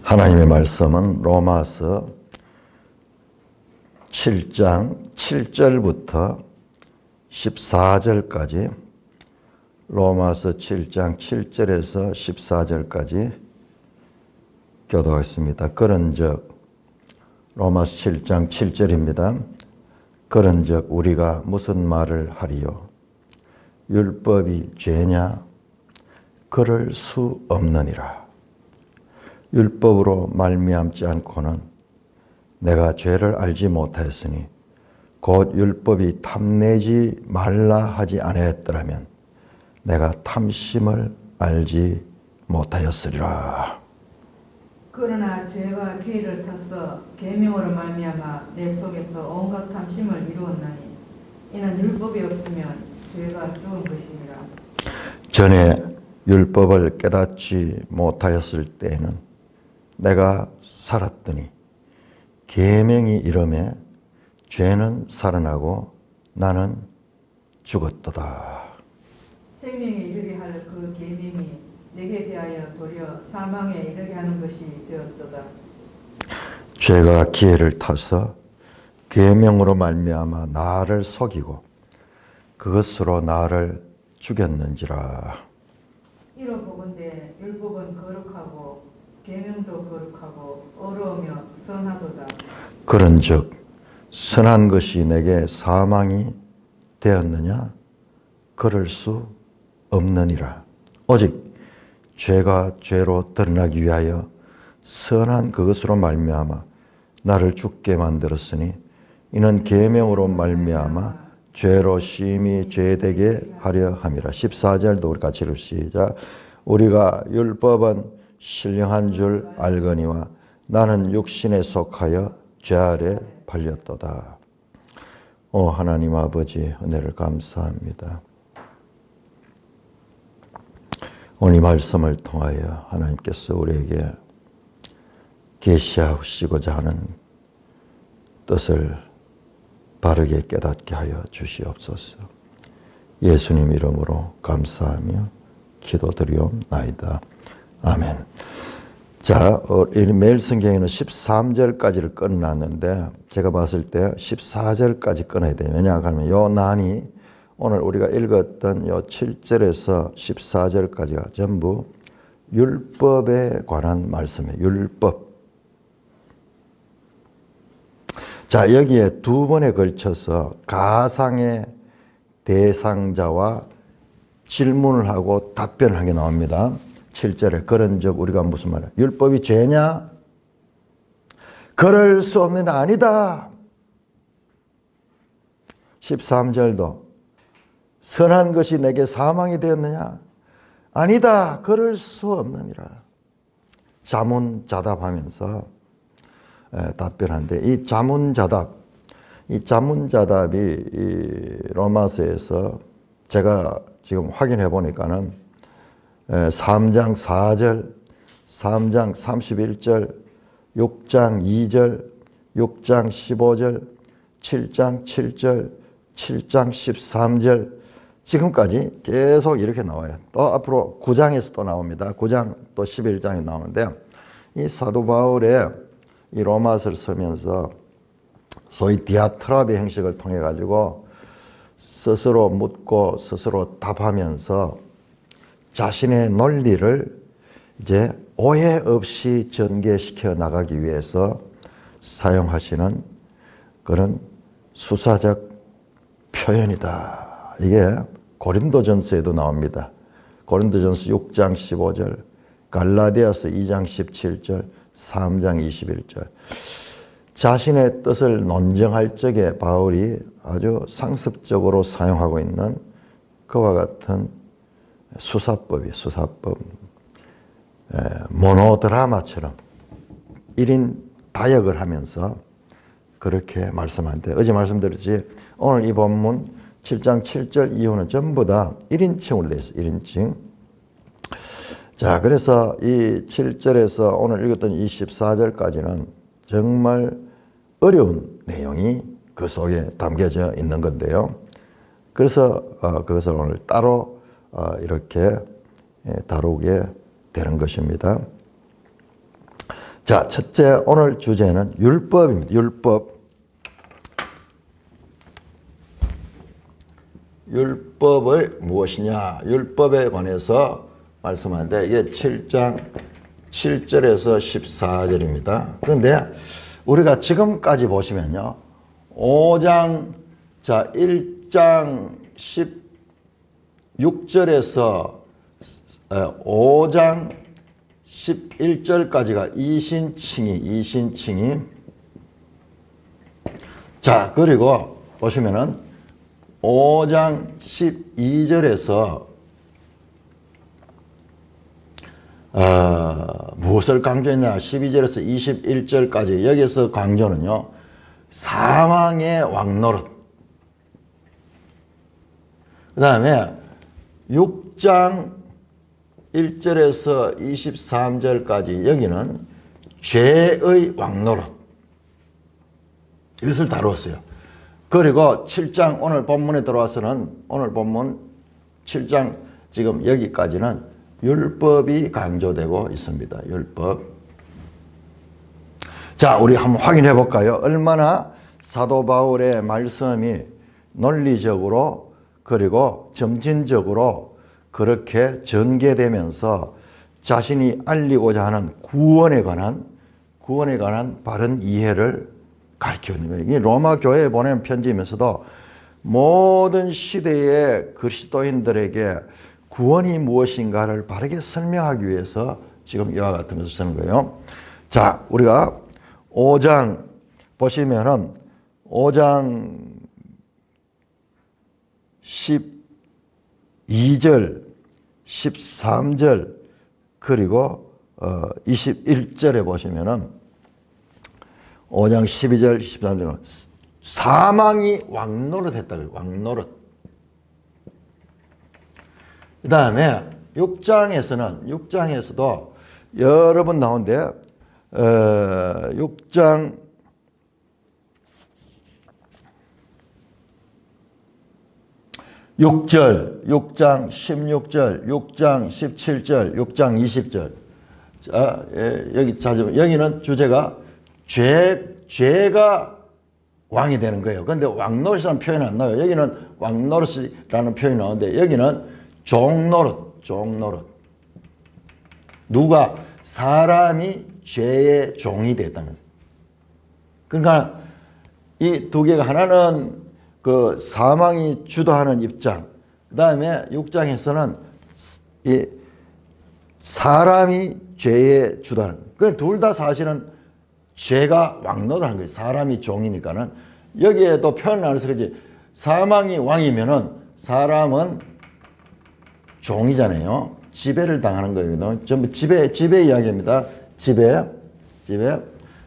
하나님의 말씀은 로마서 7장 7절부터 14절까지, 로마서 7장 7절에서 14절까지 교도하겠습니다. 그런즉, 로마서 7장 7절입니다. 그런즉 우리가 무슨 말을 하리요? 율법이 죄냐? 그럴 수 없느니라. 율법으로 말미암지 않고는 내가 죄를 알지 못하였으니 곧 율법이 탐내지 말라 하지 아니하였더라면 내가 탐심을 알지 못하였으리라. 그러나 죄가 기회를 타서 계명으로 말미암아 내 속에서 온갖 탐심을 이루었나니 이는 율법이 없으면 죄가 죽은 것이니라. 전에 율법을 깨닫지 못하였을 때에는 내가 살았더니 계명이 이름에 죄는 살아나고 나는 죽었도다. 생명에 이르게 할 그 계명이 내게 대하여 도리어 사망에 이르게 하는 것이 되었도다. 죄가 기회를 타서 계명으로 말미암아 나를 속이고 그것으로 나를 죽였는지라. 이로 보건대 율법은 거룩하고 계명도 거룩하고 어려우며 선하도다. 그런즉 선한 것이 내게 사망이 되었느냐? 그럴 수 없느니라. 오직 죄가 죄로 드러나기 위하여 선한 그것으로 말미암아 나를 죽게 만들었으니 이는 계명으로 말미암아 죄로 심히 죄되게 하려 함이라. 14절도 우리 같이 읽읍시다. 우리가 율법은 신령한 줄 알거니와 나는 육신에 속하여 죄 아래 팔렸도다. 오 하나님 아버지, 은혜를 감사합니다. 오늘 이 말씀을 통하여 하나님께서 우리에게 계시하시고자 하는 뜻을 바르게 깨닫게 하여 주시옵소서. 예수님 이름으로 감사하며 기도드리옵나이다. 아멘. 자, 매일 성경에는 13절까지를 끊어놨는데 제가 봤을 때 14절까지 끊어야 돼요. 왜냐하면 요 난이 오늘 우리가 읽었던 요 7절에서 14절까지가 전부 율법에 관한 말씀이에요. 율법. 자, 여기에 두 번에 걸쳐서 가상의 대상자와 질문을 하고 답변을 하게 나옵니다. 7절에 그런즉 우리가 무슨 말이야? 율법이 죄냐? 그럴 수 없는 아니다. 13절도 선한 것이 내게 사망이 되었느냐? 아니다. 그럴 수 없느니라. 자문자답하면서 답변하는데 이 자문자답이 이 로마서에서 제가 지금 확인해 보니까는 3장 4절, 3장 31절, 6장 2절, 6장 15절, 7장 7절, 7장 13절 지금까지 계속 이렇게 나와요. 또 앞으로 9장에서 또 나옵니다. 9장 또 11장에 나오는데 이 사도 바울의 이 로마서를 쓰면서 소위 디아트라비 형식을 통해 가지고 스스로 묻고 스스로 답하면서 자신의 논리를 이제 오해 없이 전개시켜 나가기 위해서 사용하시는 그런 수사적 표현이다. 이게 고린도전서에도 나옵니다. 고린도전서 6장 15절, 갈라디아서 2장 17절, 3장 21절. 자신의 뜻을 논증할 적에 바울이 아주 상습적으로 사용하고 있는 그와 같은 수사법. 모노드라마처럼 1인 다역을 하면서 그렇게 말씀하는데 어제 말씀드렸지 오늘 이 본문 7장 7절 이후는 전부 다 1인칭으로 되어 있어요. 1인칭. 자, 그래서 이 7절에서 오늘 읽었던 24절까지는 정말 어려운 내용이 그 속에 담겨져 있는 건데요. 그래서 그것을 오늘 따로 이렇게 다루게 되는 것입니다. 자, 첫째 오늘 주제는 율법입니다. 율법. 율법을 무엇이냐? 율법에 관해서 말씀하는데 이게 7장 7절에서 14절입니다. 그런데 우리가 지금까지 보시면요. 5장, 자, 1장 16절에서 5장 11절까지가 이신칭의. 자, 그리고 보시면은 5장 12절에서 무엇을 강조했냐? 12절에서 21절까지 여기서 강조는요. 사망의 왕노릇. 그 다음에 6장 1절에서 23절까지 여기는 죄의 왕노릇. 이것을 다루었어요. 그리고 7장 오늘 본문에 들어와서는 오늘 본문 7장 지금 여기까지는 율법이 강조되고 있습니다. 율법. 자, 우리 한번 확인해 볼까요? 얼마나 사도 바울의 말씀이 논리적으로 그리고 점진적으로 그렇게 전개되면서 자신이 알리고자 하는 구원에 관한 바른 이해를 가르치는 거예요. 이 로마 교회에 보낸 편지이면서도 모든 시대의 그리스도인들에게 구원이 무엇인가를 바르게 설명하기 위해서 지금 이와 같은 것을 쓰는 거예요. 자, 우리가 5장 보시면은 5장 12절, 13절 그리고 21절에 보시면은 5장 12절, 13절은 사망이 왕노릇 했다고요. 왕노릇. 그 다음에 6장에서도 여러 번 나오는데 6장 6절, 6장 16절, 6장 17절, 6장 20절. 자, 여기 찾으면 여기는 주제가 죄가 왕이 되는 거예요. 그런데 왕노릇이라는 표현이 안 나와요. 여기는 왕노릇이라는 표현이 나오는데 여기는 종노릇. 누가? 사람이 죄의 종이 됐다는 거예요. 그러니까 이 두 개가 하나는 그 사망이 주도하는 입장, 그 다음에 6장에서는 이 사람이 죄의 주도하는, 그 둘 다 사실은 죄가 왕노릇하는 거예요. 사람이 종이니까는. 여기에도 표현 나눠서 그렇지, 사망이 왕이면은 사람은 종이잖아요. 지배를 당하는 거예요. 전부 지배 이야기입니다. 지배.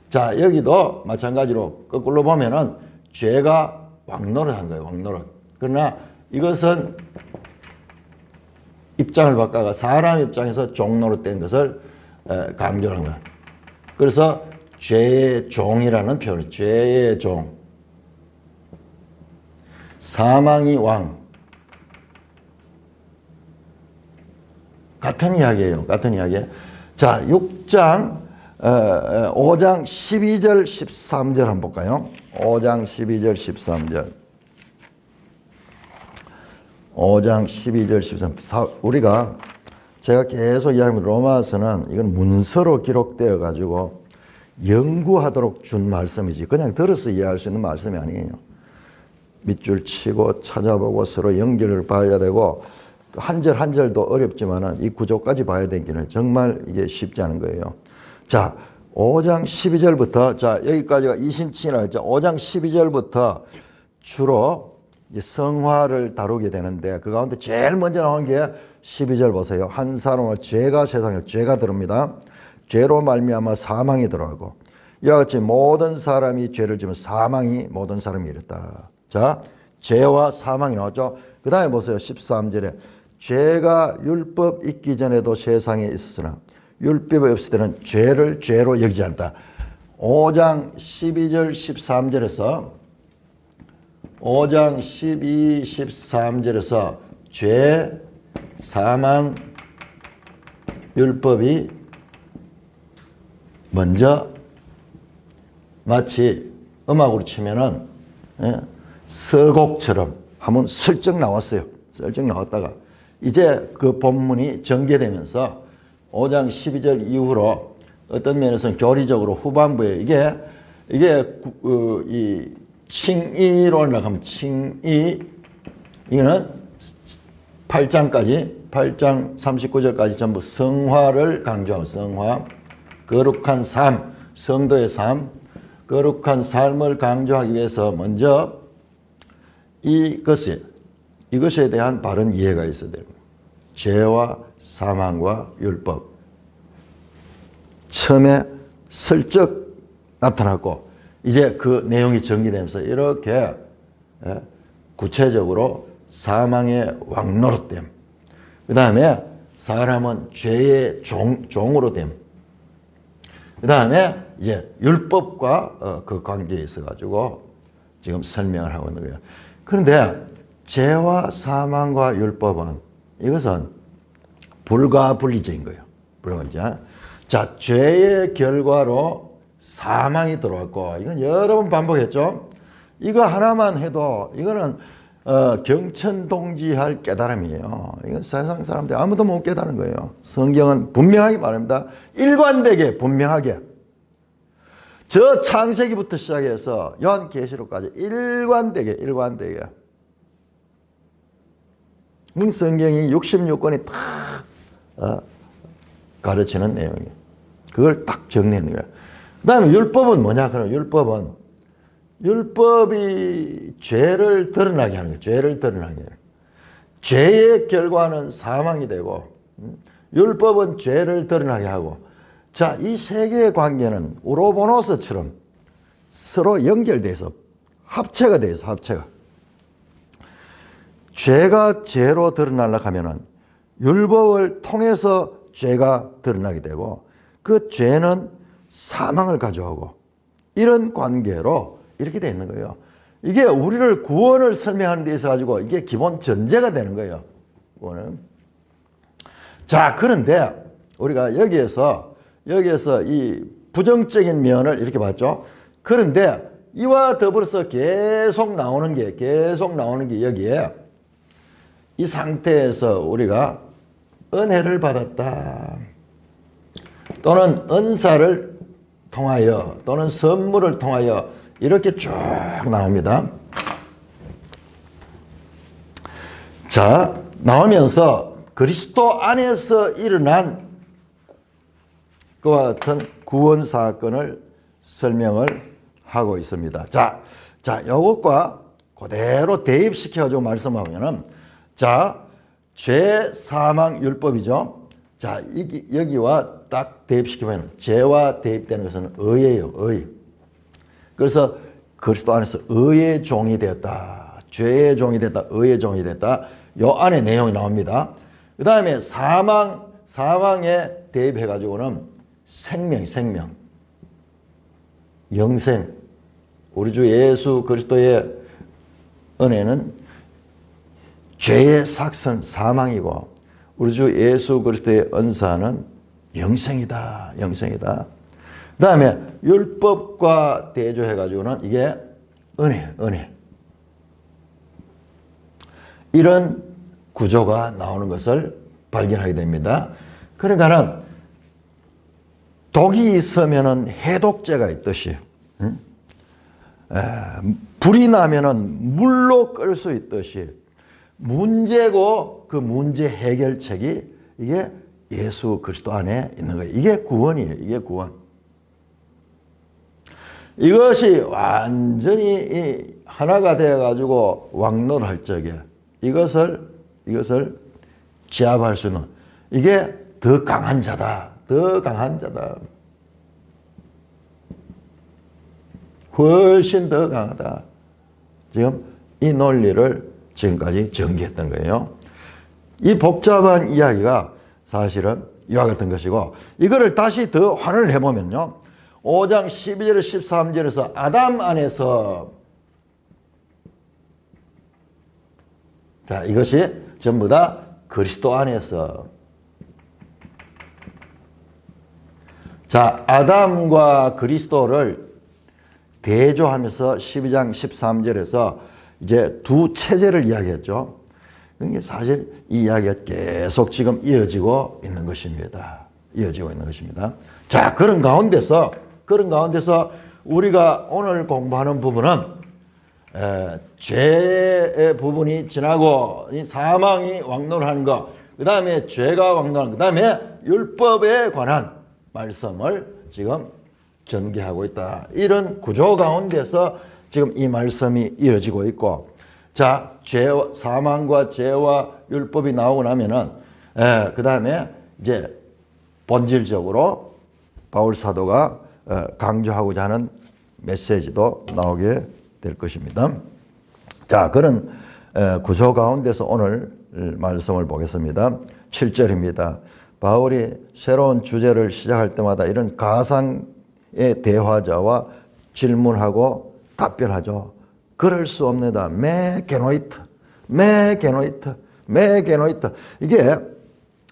자, 여기도 마찬가지로 거꾸로 보면은 죄가 왕노릇한 거예요. 왕노릇. 그러나 이것은 입장을 바꿔가 사람 입장에서 종노릇된 것을 강조하는 거예요. 그래서 죄의 종이라는 표현, 죄의 종. 사망이 왕. 같은 이야기예요. 자, 5장 12절, 13절 한번 볼까요? 5장 12절, 13절. 5장 12절, 13절. 우리가 제가 계속 이야기하면 로마서는 이건 문서로 기록되어 가지고 연구하도록 준 말씀이지 그냥 들어서 이해할 수 있는 말씀이 아니에요. 밑줄 치고 찾아보고 서로 연결을 봐야 되고 한 절 한 절도 어렵지만은 이 구조까지 봐야 되기는 정말 이게 쉽지 않은 거예요. 자, 5장 12절부터 자, 여기까지가 이신칭이라고 했죠. 5장 12절부터 주로 성화를 다루게 되는데 그 가운데 제일 먼저 나온 게 12절 보세요. 한 사람은 죄가 세상에 죄가 들어옵니다. 죄로 말미암아 사망이 들어가고 이와 같이 모든 사람이 죄를 지면 사망이 모든 사람이 이랬다. 자, 죄와 사망이 나왔죠. 그 다음에 보세요. 13절에 죄가 율법 있기 전에도 세상에 있었으나 율법이 없을 때는 죄를 죄로 여기지 않다. 5장 12절 13절에서 5장 12, 13절에서 죄, 사망, 율법이 먼저 마치 음악으로 치면은 서곡처럼 한번 슬쩍 나왔어요. 슬쩍 나왔다가 이제 그 본문이 전개되면서 5장 12절 이후로 어떤 면에서는 교리적으로 후반부에 이게 이 칭의로 나가면 칭의 이거는 8장까지 8장 39절까지 전부 성화를 강조하고 성화 거룩한 삶 성도의 삶 거룩한 삶을 강조하기 위해서 먼저 이것에 대한 바른 이해가 있어야 됩니다. 죄와 사망과 율법 처음에 슬쩍 나타났고 이제 그 내용이 전개되면서 이렇게 구체적으로 사망의 왕노릇됨 그 다음에 사람은 죄의 종으로 됨 그 다음에 이제 율법과 그 관계에 있어 가지고 지금 설명을 하고 있는 거예요. 그런데 죄와 사망과 율법은 이것은 불가분리적인 거예요. 불가분리적. 자, 죄의 결과로 사망이 들어왔고 이건 여러 번 반복했죠. 이거 하나만 해도 이거는 경천동지할 깨달음이에요. 이건 세상 사람들이 아무도 못 깨달은 거예요. 성경은 분명하게 말합니다. 일관되게 분명하게 저 창세기부터 시작해서 요한계시록까지 일관되게 성경이 66권이 다 가르치는 내용이에요. 그걸 딱 정리하는 거예요. 그 다음에 율법은 뭐냐? 그럼 율법이 죄를 드러나게 하는 거예요. 죄를 드러나게 해요. 죄의 결과는 사망이 되고 율법은 죄를 드러나게 하고 자, 이 세 개의 관계는 우로보노스처럼 서로 연결돼서 합체가 돼서 합체가 죄가 죄로 드러나려고 하면은 율법을 통해서 죄가 드러나게 되고 그 죄는 사망을 가져오고 이런 관계로 이렇게 되어 있는 거예요. 이게 우리를 구원을 설명하는 데 있어 가지고 이게 기본 전제가 되는 거예요. 구원은. 자, 그런데 우리가 여기에서 이 부정적인 면을 이렇게 봤죠. 그런데 이와 더불어서 계속 나오는 게 여기에 이 상태에서 우리가 은혜를 받았다. 또는 은사를 통하여 또는 선물을 통하여 이렇게 쭉 나옵니다. 자, 나오면서 그리스도 안에서 일어난 그와 같은 구원 사건을 설명을 하고 있습니다. 자, 이것과 그대로 대입시켜가지고 말씀하면은 자, 죄, 사망, 율법이죠. 자, 여기와 딱 대입시키면 죄와 대입되는 것은 의예요, 의. 그래서 그리스도 안에서 의의 종이 되었다. 죄의 종이 됐다. 의의 종이 됐다. 요 안에 내용이 나옵니다. 그 다음에 사망에 대입해가지고는 생명, 영생. 우리 주 예수 그리스도의 은혜는 죄의 삭선 사망이고 우리 주 예수 그리스도의 은사는 영생이다. 그 다음에 율법과 대조해가지고는 이게 은혜. 이런 구조가 나오는 것을 발견하게 됩니다. 그러니까는 독이 있으면은 해독제가 있듯이, 불이 나면은 물로 끌 수 있듯이 문제고 그 문제 해결책이 이게 예수 그리스도 안에 있는 거예요. 이게 구원이에요. 이게 구원. 이것이 완전히 하나가 되어가지고 왕노할 적에 이것을 제압할 수 있는 이게 더 강한 자다. 훨씬 더 강하다. 지금 이 논리를 지금까지 전개했던 거예요. 이 복잡한 이야기가 사실은 이와 같은 것이고 이거를 다시 더 환원을 해보면요. 5장 12절 13절에서 아담 안에서 자, 이것이 전부 다 그리스도 안에서 자, 아담과 그리스도를 대조하면서 12장 13절에서 이제 두 체제를 이야기했죠. 이게 사실 이 이야기가 계속 지금 이어지고 있는 것입니다. 이어지고 있는 것입니다. 자, 그런 가운데서 우리가 오늘 공부하는 부분은 죄의 부분이 지나고 사망이 왕노하는 것, 그 다음에 죄가 왕노하는 것, 그 다음에 율법에 관한 말씀을 지금 전개하고 있다. 이런 구조 가운데서 지금 이 말씀이 이어지고 있고, 자, 사망과 죄와 율법이 나오고 나면은, 그 다음에 이제 본질적으로 바울 사도가 강조하고자 하는 메시지도 나오게 될 것입니다. 자, 그런 구조 가운데서 오늘 말씀을 보겠습니다. 7절입니다. 바울이 새로운 주제를 시작할 때마다 이런 가상의 대화자와 질문하고 답변하죠. 그럴 수 없느다. 메게노이트. 이게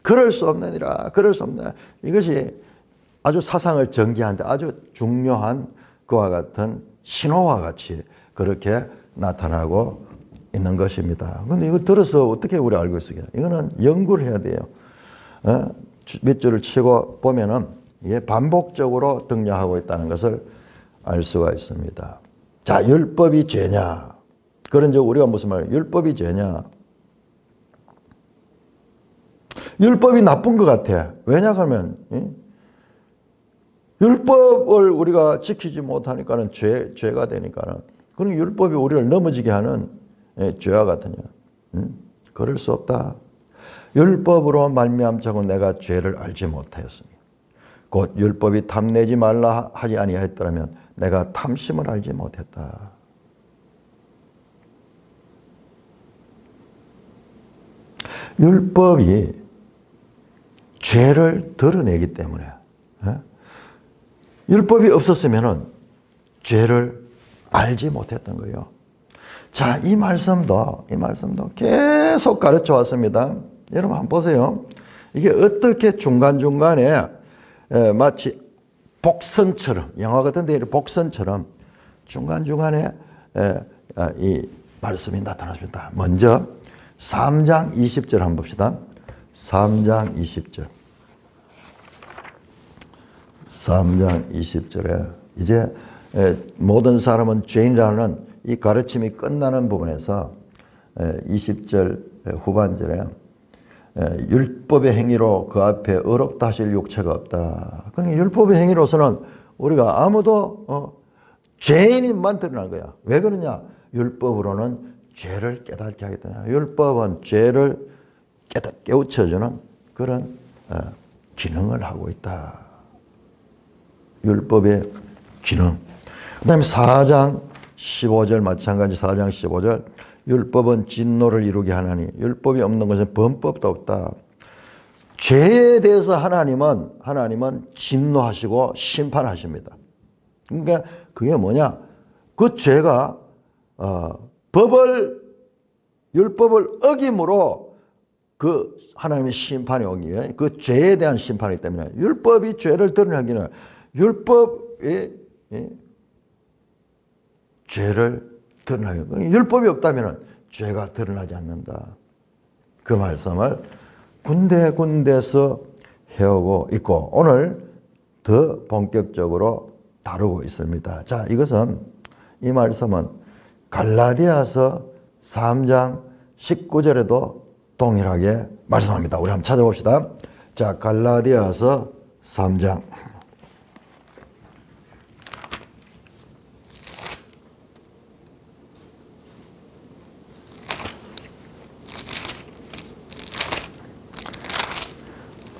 그럴 수 없느니라. 그럴 수 없느니라. 이것이 아주 사상을 전개하는데 아주 중요한 그와 같은 신호와 같이 그렇게 나타나고 있는 것입니다. 근데 이거 들어서 어떻게 우리 알고 있어요? 이거는 연구를 해야 돼요. 몇 줄을 치고 보면은 이게 반복적으로 등장하고 있다는 것을 알 수가 있습니다. 자, 율법이 죄냐? 그런 적 우리가 무슨 말이에요? 율법이 죄냐? 율법이 나쁜 것 같아. 왜냐 하면 율법을 우리가 지키지 못하니까는 죄가 되니까는, 그럼 율법이 우리를 넘어지게 하는 죄와 같으냐? 그럴 수 없다. 율법으로 말미암자고 내가 죄를 알지 못하였으니 곧 율법이 탐내지 말라 하지 아니하였더라면 내가 탐심을 알지 못했다. 율법이 죄를 드러내기 때문에, 율법이 없었으면 죄를 알지 못했던 거예요. 자, 이 말씀도 계속 가르쳐 왔습니다. 여러분 한번 보세요. 이게 어떻게 중간중간에 마치 복선처럼, 영화 같은 데 복선처럼 중간중간에 이 말씀이 나타났습니다. 먼저 3장 20절 한번 봅시다. 3장 20절. 3장 20절에 이제 모든 사람은 죄인이라는 이 가르침이 끝나는 부분에서 20절 후반절에 율법의 행위로 그 앞에 어렵다 하실 육체가 없다. 그러니까 율법의 행위로서는 우리가 아무도 죄인임만 드러날 거야. 왜 그러냐? 율법으로는 죄를 깨닫게 하기 때문에. 율법은 죄를 깨우쳐주는 그런 기능을 하고 있다. 율법의 기능. 그 다음에 4장 15절 마찬가지. 4장 15절 율법은 진노를 이루게 하나니 율법이 없는 것은 범법도 없다. 죄에 대해서 하나님은 진노하시고 심판하십니다. 그러니까 그게 뭐냐? 그 죄가 율법을 어김으로 그 하나님의 심판이 오기, 그 죄에 대한 심판이기 때문에 율법이 죄를 드러내기는 율법이 죄를 드러나요. 율법이 없다면 죄가 드러나지 않는다. 그 말씀을 군데군데서 해오고 있고 오늘 더 본격적으로 다루고 있습니다. 자, 이 말씀은 갈라디아서 3장 19절에도 동일하게 말씀합니다. 우리 한번 찾아봅시다. 자, 갈라디아서 3장.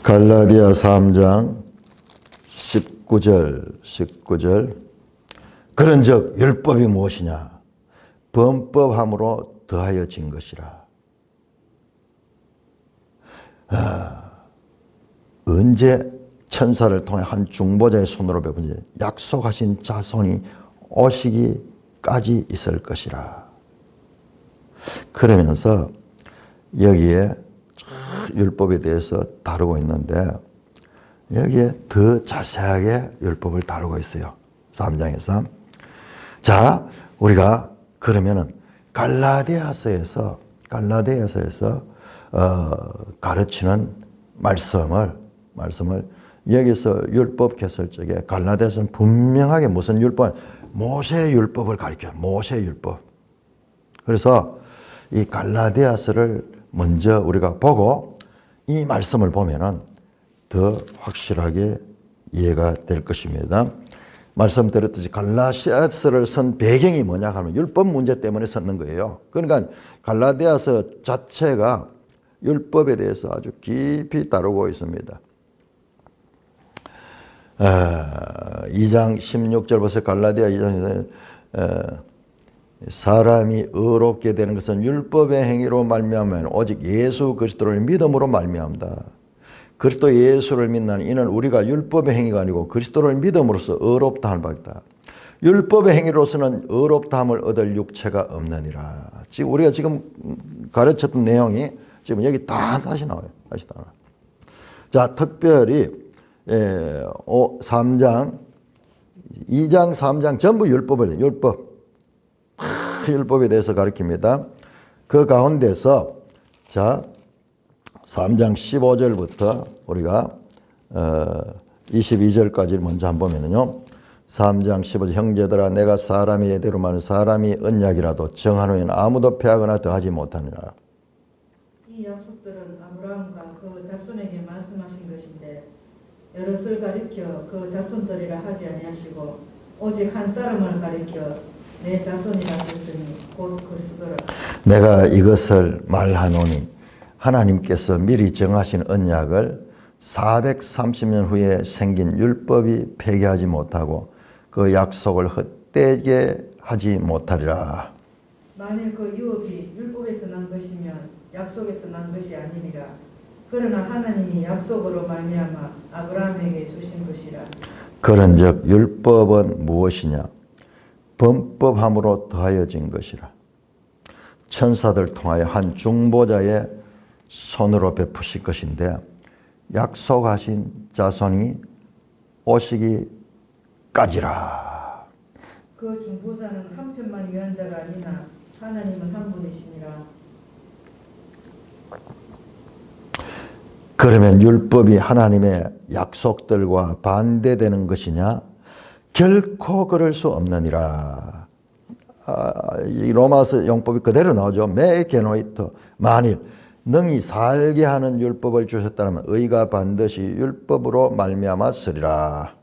갈라디아 3장 19절. 그런즉 율법이 무엇이냐? 범법함으로 더하여진 것이라. 언제 천사를 통해 한 중보자의 손으로 배분지 약속하신 자손이 오시기까지 있을 것이라. 그러면서 여기에 율법에 대해서 다루고 있는데 여기에 더 자세하게 율법을 다루고 있어요. 3장에서. 자, 우리가 그러면은 갈라디아서에서 가르치는 말씀을 여기서 율법 개설적에 갈라디아서는 분명하게 무슨 율법? 모세 율법을 가르쳐요. 모세 율법. 그래서 이 갈라디아서를 먼저 우리가 보고 이 말씀을 보면은 더 확실하게 이해가 될 것입니다. 말씀드렸듯이 갈라디아서를 쓴 배경이 뭐냐 하면 율법 문제 때문에 썼는 거예요. 그러니까 갈라디아서 자체가 율법에 대해서 아주 깊이 다루고 있습니다. 2장 16절부터 갈라디아 2장 사람이 의롭게 되는 것은 율법의 행위로 말미암아 오직 예수 그리스도를 믿음으로 말미암다. 그리스도 예수를 믿는 이는 우리가 율법의 행위가 아니고 그리스도를 믿음으로써 의롭다 할 바이다. 율법의 행위로서는 의롭다함을 얻을 육체가 없느니라. 지금 우리가 지금 가르쳤던 내용이 지금 여기 다시 나와요. 다시 나와요. 자, 특별히 3장, 2장, 3장 전부 율법에 대해서 가르칩니다. 그 가운데서 자 3장 15절부터 우리가 22절까지 먼저 한번 보면요. 3장 15절 형제들아 내가 사람이 예대로 말하는 사람이 언약이라도 정한 후에는 아무도 패하거나 더하지 못하느니라. 이 약속들은 아브라함과 그 자손에게 말씀하신 것인데 여럿을 가리켜 그 자손들이라 하지 아니하시고 오직 한 사람을 가리켜 내 자손이라 했으니 곧 그리스도라. 내가 이것을 말하노니 하나님께서 미리 정하신 언약을 430년 후에 생긴 율법이 폐기하지 못하고 그 약속을 헛되게 하지 못하리라. 만일 그 유업이 율법에서 난 것이면 약속에서 난 것이 아니니라. 그러나 하나님이 약속으로 말미암아 아브라함에게 주신 것이라. 그런즉 율법은 무엇이냐? 범법함으로 더하여진 것이라. 천사들 통하여 한 중보자의 손으로 베푸실 것인데 약속하신 자손이 오시기까지라. 그 중보자는 한 편만 위한 자가 아니나 하나님은 한 분이시니라. 그러면 율법이 하나님의 약속들과 반대되는 것이냐? 결코 그럴 수 없느니라. 이 로마서 용법이 그대로 나오죠. 매 게노이터 만일 능히 살게 하는 율법을 주셨다면 의가 반드시 율법으로 말미암았으리라.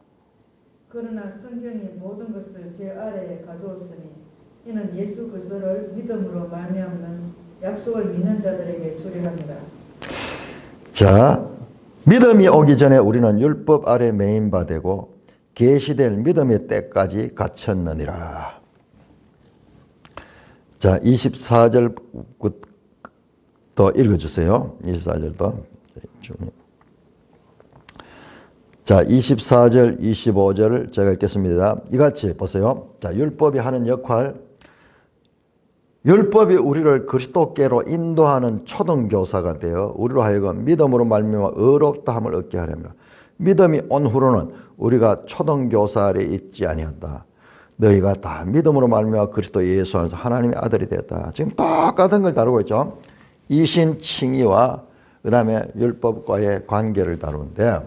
그러나 성경이 모든 것을 제 아래에 가두었으니 이는 예수 그리스도를 믿음으로 말미암는 약속을 믿는 자들에게 주리합니다. 자, 믿음이 오기 전에 우리는 율법 아래 매인 바 되고 계시될 믿음의 때까지 갇혔느니라. 자, 24절부터 읽어주세요. 24절도. 자, 24절, 25절을 제가 읽겠습니다. 이같이 보세요. 자, 율법이 하는 역할. 율법이 우리를 그리스도께로 인도하는 초등교사가 되어 우리로 하여금 믿음으로 말미암아 의롭다함을 얻게 하렵니다. 믿음이 온 후로는 우리가 초등교사 아래 있지 아니한다. 너희가 다 믿음으로 말미암아 그리스도 예수 안에서 하나님의 아들이 되었다. 지금 똑같은 걸 다루고 있죠. 이신 칭의와 그 다음에 율법과의 관계를 다루는데,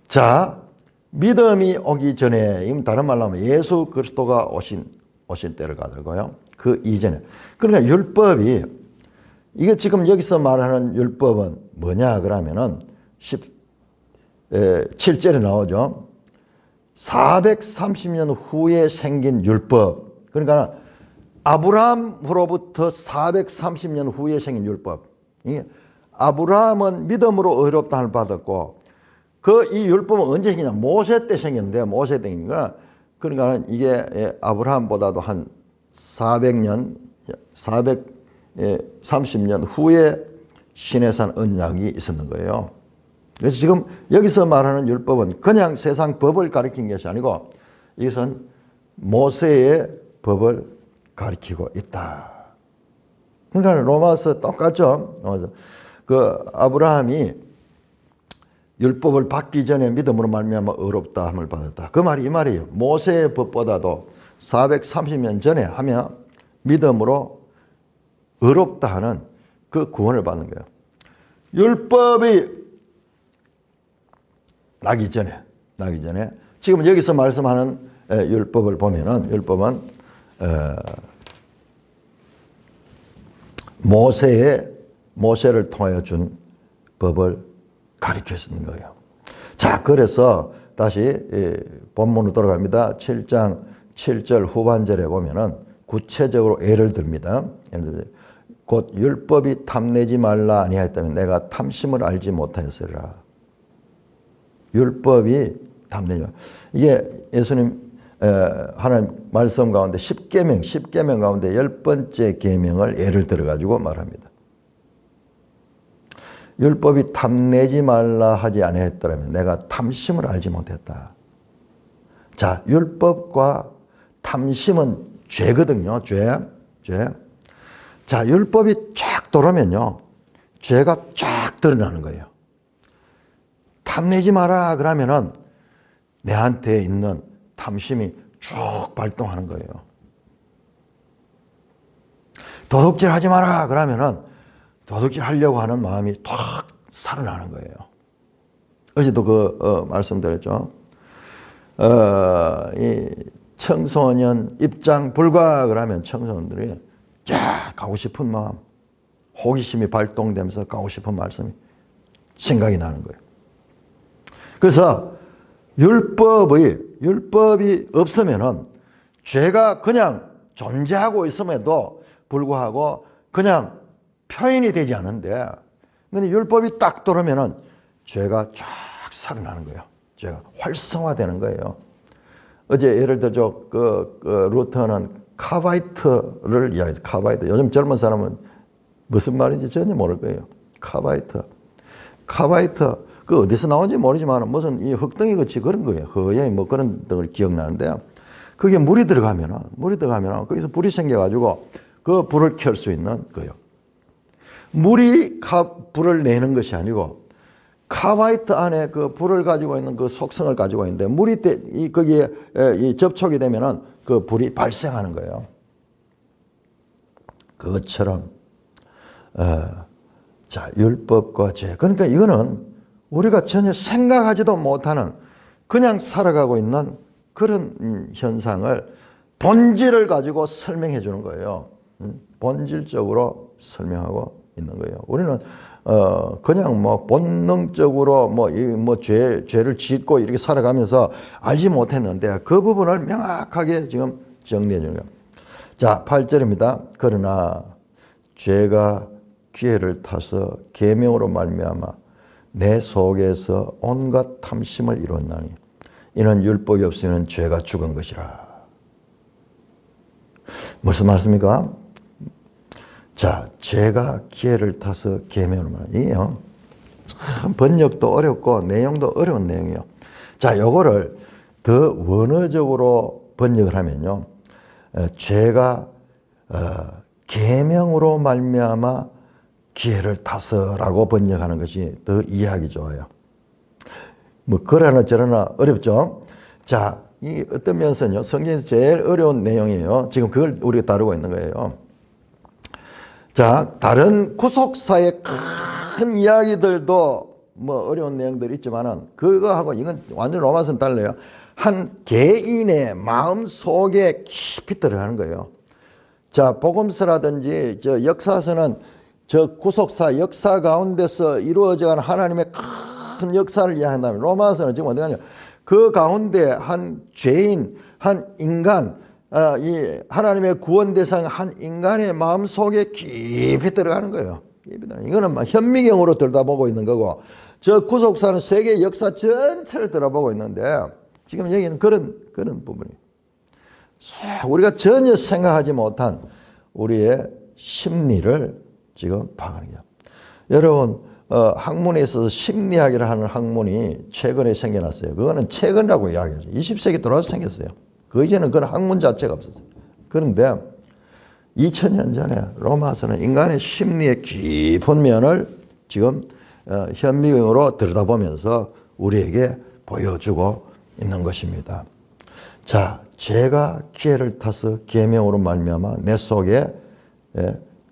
자, 믿음이 오기 전에, 다른 말로 하면 예수 그리스도가 오신 때를 가들고요. 그 이전에. 그러니까 율법이, 이게 지금 여기서 말하는 율법은 뭐냐 그러면은 17절에 나오죠. 430년 후에 생긴 율법. 그러니까 아브라함으로부터 430년 후에 생긴 율법. 아브라함은 믿음으로 의롭다함을 받았고 이 율법은 언제 생기냐? 모세 때 생겼는데 모세 때 생긴 거야. 그러니까 이게 아브라함보다도 한 430년 후에 시내산 언약이 있었는 거예요. 그래서 지금 여기서 말하는 율법은 그냥 세상 법을 가리킨 것이 아니고 이것은 모세의 법을 가리키고 있다. 그러니까 로마서 똑같죠. 그 아브라함이 율법을 받기 전에 믿음으로 말미암아 의롭다 함을 받았다. 그 말이 이 말이에요. 모세의 법보다도 430년 전에 하면 믿음으로 의롭다 하는 그 구원을 받는 거예요. 율법이 나기 전에 지금 여기서 말씀하는 율법을 보면은 율법은 모세를 통하여 준 법을 가르쳐 주는 거예요. 자, 그래서 다시 본문으로 돌아갑니다. 7장 7절 후반절에 보면은 구체적으로 예를 듭니다. 예를 들어 곧 율법이 탐내지 말라 아니하였다면 내가 탐심을 알지 못하였으리라. 율법이 탐내지 말라. 이게 예수님 하나님 말씀 가운데 10계명 가운데 10번째 계명을 예를 들어 가지고 말합니다. 율법이 탐내지 말라 하지 아니했더라면 내가 탐심을 알지 못했다. 자, 율법과 탐심은 죄거든요. 죄. 자, 율법이 쫙 돌아오면요, 죄가 쫙 드러나는 거예요. 탐내지 마라 그러면은 내한테 있는 탐심이 쭉 발동하는 거예요. 도둑질 하지 마라 그러면은 도둑질 하려고 하는 마음이 탁 살아나는 거예요. 어제도 말씀드렸죠. 이 청소년 입장 불가 그러면 청소년들이 가고 싶은 마음, 호기심이 발동되면서 가고 싶은 말씀이 생각이 나는 거예요. 그래서 율법이 없으면은 죄가 그냥 존재하고 있음에도 불구하고 그냥 표현이 되지 않는데, 근데 율법이 딱 들어오면은 죄가 쫙 살아나는 거예요. 죄가 활성화되는 거예요. 어제 예를 들어 루터는 카바이트를 이야기해요. 카바이트. 요즘 젊은 사람은 무슨 말인지 전혀 모를 거예요. 카바이트. 그 어디서 나온지 모르지만 무슨 이 흙덩이 같이 그런 거예요. 허예 뭐 그런 걸 기억나는데, 그게 물이 들어가면은 거기서 불이 생겨가지고 그 불을 켤 수 있는 거예요. 물이 불을 내는 것이 아니고 카바이트 안에 그 불을 가지고 있는 그 속성을 가지고 있는데, 물이 거기에 접촉이 되면은 그 불이 발생하는 거예요. 그것처럼 자, 율법과 죄. 그러니까 이거는 우리가 전혀 생각하지도 못하는 그냥 살아가고 있는 그런 현상을 본질을 가지고 설명해 주는 거예요. 본질적으로 설명하고 있는 거예요. 우리는 그냥 뭐 본능적으로 죄를 짓고 이렇게 살아가면서 알지 못했는데 그 부분을 명확하게 지금 정리해 주는 거예요. 자, 8절입니다. 그러나 죄가 기회를 타서 계명으로 말미암아 내 속에서 온갖 탐심을 이뤘나니 이는 율법이 없으면 죄가 죽은 것이라. 무슨 말씀입니까? 자, 죄가 기회를 타서 계명으로 말이에요. 이게요, 참 번역도 어렵고 내용도 어려운 내용이에요. 자, 요거를 더 원어적으로 번역을 하면요, 죄가 계명으로 말미암아 기회를 타서라고 번역하는 것이 더 이해하기 좋아요. 뭐 그러나 저러나 어렵죠. 자, 이 어떤 면에서는요, 성경에서 제일 어려운 내용이에요. 지금 그걸 우리가 다루고 있는 거예요. 자, 다른 구속사의 큰 이야기들도 뭐 어려운 내용들이 있지만은 그거하고 이건 완전 로마서는 달라요. 한 개인의 마음 속에 깊이 들어가는 거예요. 자, 복음서라든지 저 역사서는 저 구속사 역사 가운데서 이루어져가는 하나님의 큰 역사를 이야기한다면, 로마서는 지금 어디 가냐, 그 가운데 한 죄인, 한 인간, 이 하나님의 구원 대상 한 인간의 마음 속에 깊이 들어가는 거예요. 이거는 막 현미경으로 들여다보고 있는 거고, 저 구속사는 세계 역사 전체를 들여다보고 있는데, 지금 여기는 그런 부분이에요. 우리가 전혀 생각하지 못한 우리의 심리를 지금 파악하는 거예요. 여러분, 학문에 있어서 심리학이라 하는 학문이 최근에 생겨났어요. 그거는 최근이라고 이야기하죠. 20세기 들어와서 생겼어요. 그 이전에는 그런 학문 자체가 없었어요. 그런데 2000년 전에 로마서는 인간의 심리의 깊은 면을 지금 현미경으로 들여다보면서 우리에게 보여주고 있는 것입니다. 자, 죄가 기회를 타서 계명으로 말미암아 내 속에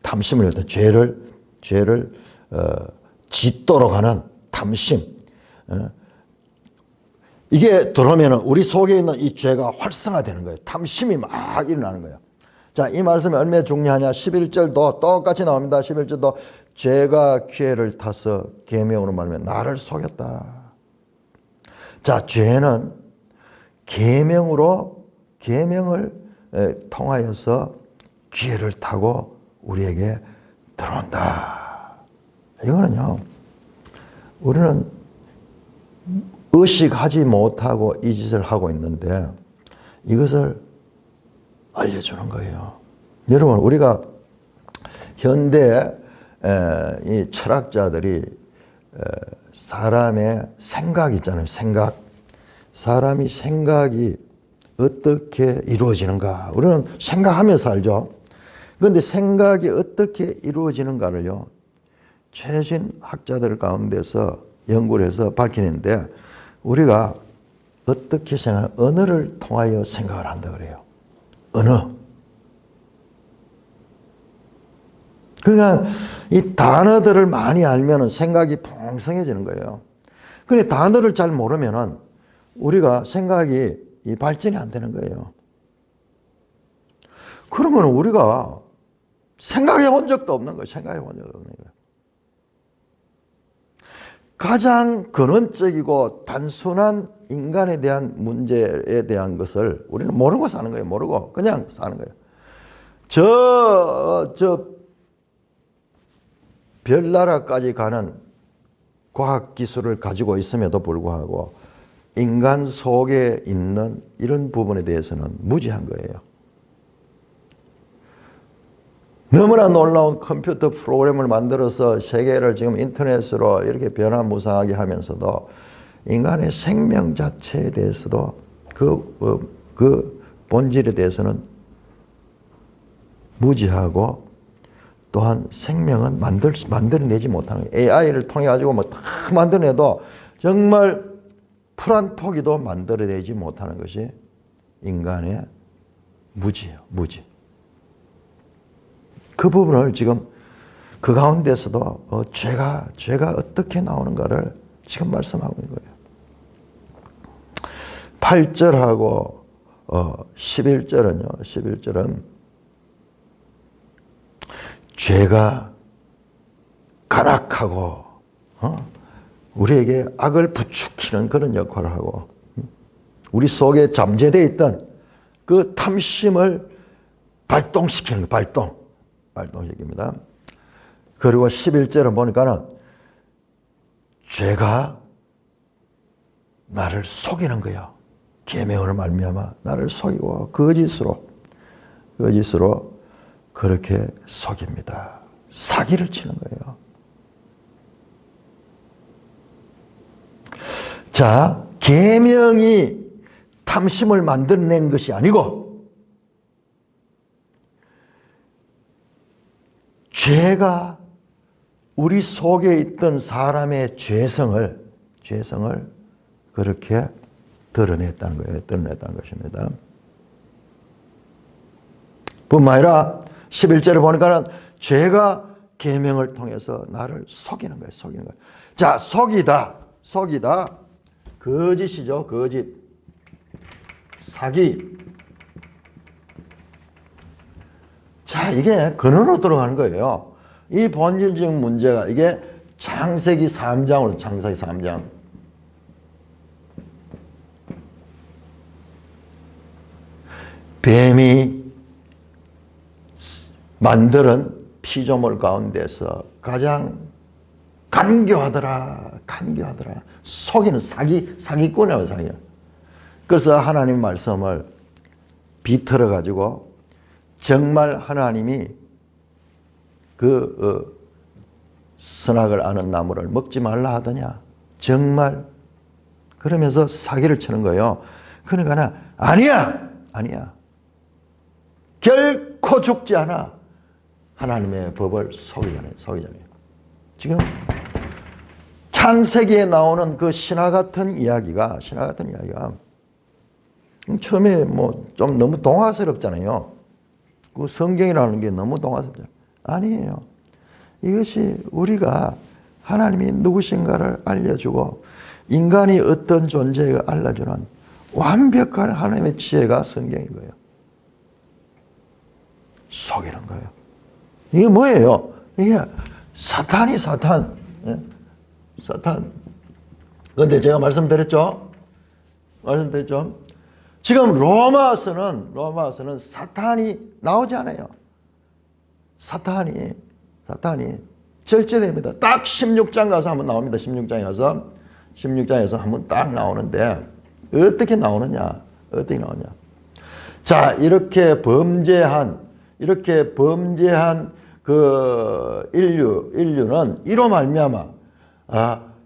탐심을 했던 죄를 짓도록 하는 탐심. 이게 들어오면 우리 속에 있는 이 죄가 활성화되는 거예요. 탐심이 막 일어나는 거예요. 자, 이 말씀이 얼마나 중요하냐. 11절도 똑같이 나옵니다. 11절도 죄가 기회를 타서 계명으로 말하면 나를 속였다. 자, 죄는 계명을 통하여서 기회를 타고 우리에게 들어온다. 이거는요, 우리는 의식하지 못하고 이 짓을 하고 있는데 이것을 알려주는 거예요. 여러분, 우리가 현대 이 철학자들이 사람의 생각 있잖아요. 사람이 생각이 어떻게 이루어지는가. 우리는 생각하면서 알죠. 그런데 생각이 어떻게 이루어지는가를요, 최신 학자들 가운데서 연구를 해서 밝히는데, 우리가 어떻게 언어를 통하여 생각을 한다 그래요. 언어. 그러니까 이 단어들을 많이 알면 생각이 풍성해지는 거예요. 그런데 단어를 잘 모르면 우리가 생각이 발전이 안 되는 거예요. 그러면 우리가 생각해 본 적도 없는 거예요. 생각해 본 적도 없는 거예요. 가장 근원적이고 단순한 인간에 대한 문제에 대한 것을 우리는 모르고 사는 거예요. 모르고 그냥 사는 거예요. 저 별나라까지 가는 과학기술을 가지고 있음에도 불구하고 인간 속에 있는 이런 부분에 대해서는 무지한 거예요. 너무나 놀라운 컴퓨터 프로그램을 만들어서 세계를 지금 인터넷으로 이렇게 변화무쌍하게 하면서도 인간의 생명 자체에 대해서도 그 본질에 대해서는 무지하고, 또한 생명은 만들어내지 못하는 거예요. AI를 통해 가지고 뭐 다 만들어내도 정말 풀 한 포기도 만들어내지 못하는 것이 인간의 무지예요. 무지. 그 부분을 지금 그 가운데서도 죄가 어떻게 나오는가를 지금 말씀하고 있는 거예요. 8절하고 11절은요. 11절은 죄가 간악하고 우리에게 악을 부추기는 그런 역할을 하고, 우리 속에 잠재되어 있던 그 탐심을 발동시키는 거예요. 발동시킵니다. 그리고 11절을 보니까는 죄가 나를 속이는 거예요. 계명으로 말미암아 나를 속이고 거짓으로 그렇게 속입니다. 사기를 치는 거예요. 자, 계명이 탐심을 만들어낸 것이 아니고 죄가 우리 속에 있던 사람의 죄성을 그렇게 드러냈다는 거예요. 드러냈다는 것입니다. 뿐만 아니라 11절에 보니까는 죄가 계명을 통해서 나를 속이는 거예요. 속이는 거예요. 자, 속이다. 거짓이죠. 거짓. 사기. 자, 이게 근원으로 들어가는 거예요. 이 본질적인 문제가 이게 창세기 3장으로 창세기 3장. 뱀이 만드는 피조물 가운데서 가장 간교하더라. 속이는 사기꾼이라고 사기야. 그래서 하나님 말씀을 비틀어 가지고 정말 하나님이 그 선악을 아는 나무를 먹지 말라 하더냐? 정말? 그러면서 사기를 치는 거예요. 그러니까 아니야. 결코 죽지 않아. 하나님의 법을 속이잖아요. 지금 창세기에 나오는 그 신화 같은 이야기가 처음에 뭐 좀 너무 동화스럽잖아요. 그 성경이라는 게 너무 동화스럽잖아요. 아니에요. 이것이 우리가 하나님이 누구신가를 알려주고 인간이 어떤 존재를 알려주는 완벽한 하나님의 지혜가 성경인 거예요. 속이는 거예요. 이게 뭐예요? 이게 사탄. 예? 사탄. 그런데 제가 말씀드렸죠? 지금 로마서는 사탄이 나오지 않아요. 사탄이 절제됩니다. 딱 16장 가서 한번 나옵니다. 16장에서 한번 딱 나오는데 어떻게 나오느냐? 자, 이렇게 범죄한 그 인류는 이로 말미암아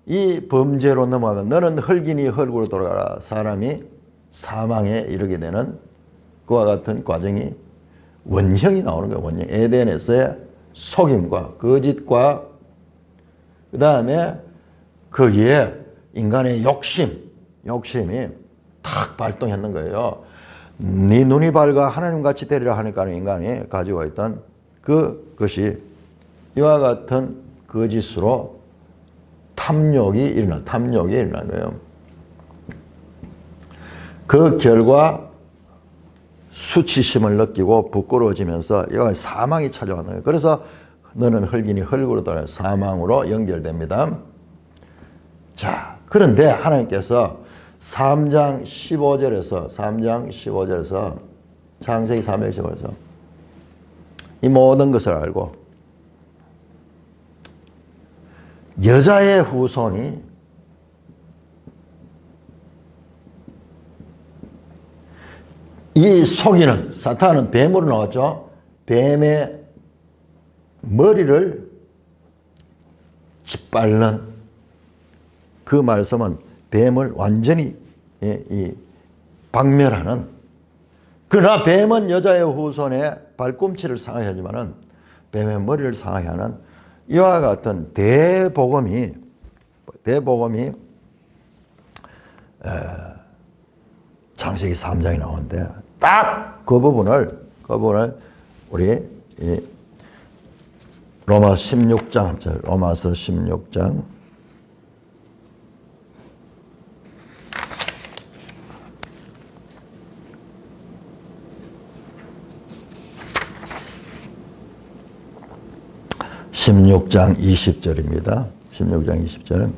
이 범죄로 넘어가면 너는 흙이니 흙으로 돌아가라. 사람이 사망에 이르게 되는 그와 같은 과정이 원형이 나오는 거예요. 원형. 에덴에서의 속임과 거짓과 그 다음에 거기에 인간의 욕심이 탁 발동했는 거예요. 네 눈이 밝아 하나님같이 되리라 하니까 인간이 가지고 있던 그것이 이와 같은 거짓으로 탐욕이 일어난 거예요. 그 결과 수치심을 느끼고 부끄러워지면서 이와 사망이 찾아왔는 거예요. 그래서 너는 흙이니 흙으로 돌아가 사망으로 연결됩니다. 자, 그런데 하나님께서 3장 15절에서 창세기 3장 15절에서 이 모든 것을 알고 여자의 후손이 이 속이는 사탄은 뱀으로 나왔죠. 뱀의 머리를 짓밟는 그 말씀은 뱀을 완전히 박멸하는, 그러나 뱀은 여자의 후손의 발꿈치를 상하게 하지만은 뱀의 머리를 상하게 하는 이와 같은 대복음이 창세기 3장에 나오는데 딱 그 부분을 우리 로마서 16장 20절입니다. 16장 20절.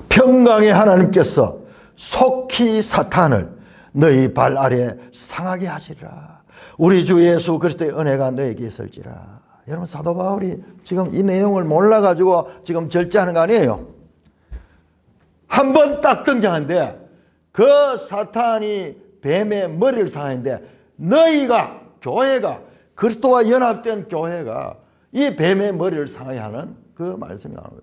평강의 하나님께서 속히 사탄을 너희 발 아래 상하게 하시리라. 우리 주 예수 그리스도의 은혜가 너에게 있을지라. 여러분, 사도 바울이 지금 이 내용을 몰라가지고 지금 절제하는 거 아니에요. 한 번 딱 등장하는데 그 사탄이 뱀의 머리를 상하는데 너희가, 교회가, 그리스도와 연합된 교회가 이 뱀의 머리를 상하게 하는 그 말씀이 나오는 거예요.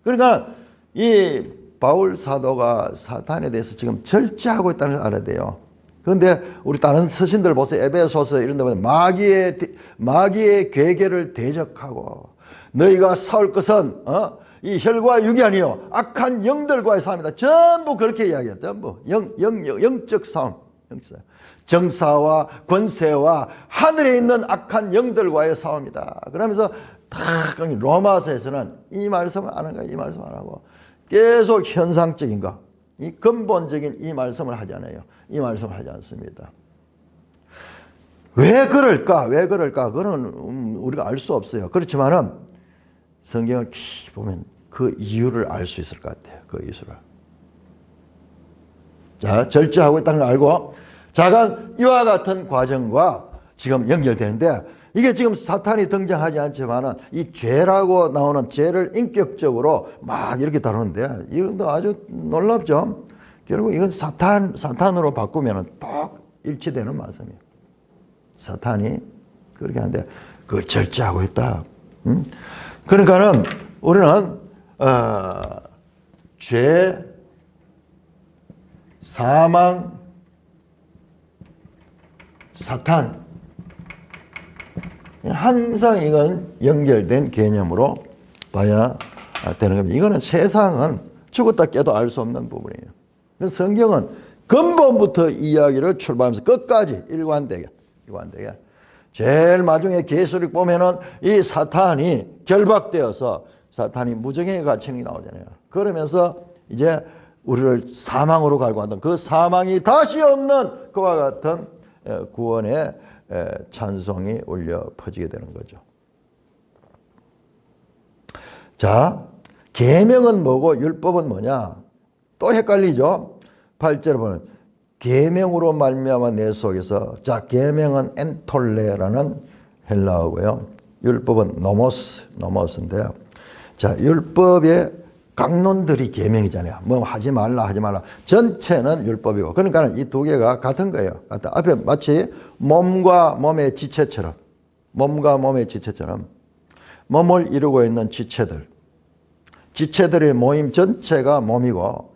그러니까 이 바울 사도가 사탄에 대해서 지금 절제하고 있다는 걸 알아야 돼요. 그런데 우리 다른 서신들 보세요. 에베소서 이런 데 보면 마귀의 괴계를 대적하고 너희가 싸울 것은 이 혈과 육이 아니요 악한 영들과의 싸움이다. 전부 그렇게 이야기해요. 전부 영적 싸움. 정사와 권세와 하늘에 있는 악한 영들과의 싸움이다. 그러면서 다 로마서에서는 이 말씀을 안 하는 거야. 이 말씀을 안 하고 계속 현상적인 거, 이 근본적인 이 말씀을 하지 않아요. 이 말씀을 하지 않습니다. 왜 그럴까? 그거는 우리가 알 수 없어요. 그렇지만은 성경을 깊이 보면 그 이유를 알 수 있을 것 같아요. 그 이유를. 자, 절제하고 있다는 걸 알고, 자, 이와 같은 과정과 지금 연결되는데, 이게 지금 사탄이 등장하지 않지만은 이 죄라고 나오는 죄를 인격적으로 막 이렇게 다루는데, 이것도 아주 놀랍죠? 결국 이건 사탄으로 바꾸면은 딱 일치되는 말씀이에요. 사탄이 그렇게 하는데, 그걸 절제하고 있다. 그러니까는 우리는, 죄, 사망, 사탄, 항상 이건 연결된 개념으로 봐야 되는 겁니다. 이거는 세상은 죽었다 깨도 알 수 없는 부분이에요. 그래서 성경은 근본부터 이야기를 출발하면서 끝까지 일관되게 제일 마지막에 계시록 보면은 이 사탄이 결박되어서 사탄이 무정행에 갇히는 게 나오잖아요. 그러면서 이제 우리를 사망으로 갈구한다. 그 사망이 다시 없는 그와 같은 구원의 찬송이 울려 퍼지게 되는 거죠. 자, 계명은 뭐고 율법은 뭐냐? 또 헷갈리죠? 8절에 보면 계명으로 말미암아 내 속에서, 자, 계명은 엔톨레라는 헬라어고요. 율법은 노모스인데요. 자, 율법의 강론들이 계명이잖아요. 뭐 하지 말라. 전체는 율법이고. 그러니까 이 두 개가 같은 거예요. 앞에 마치 몸과 몸의 지체처럼 몸을 이루고 있는 지체들의 모임 전체가 몸이고,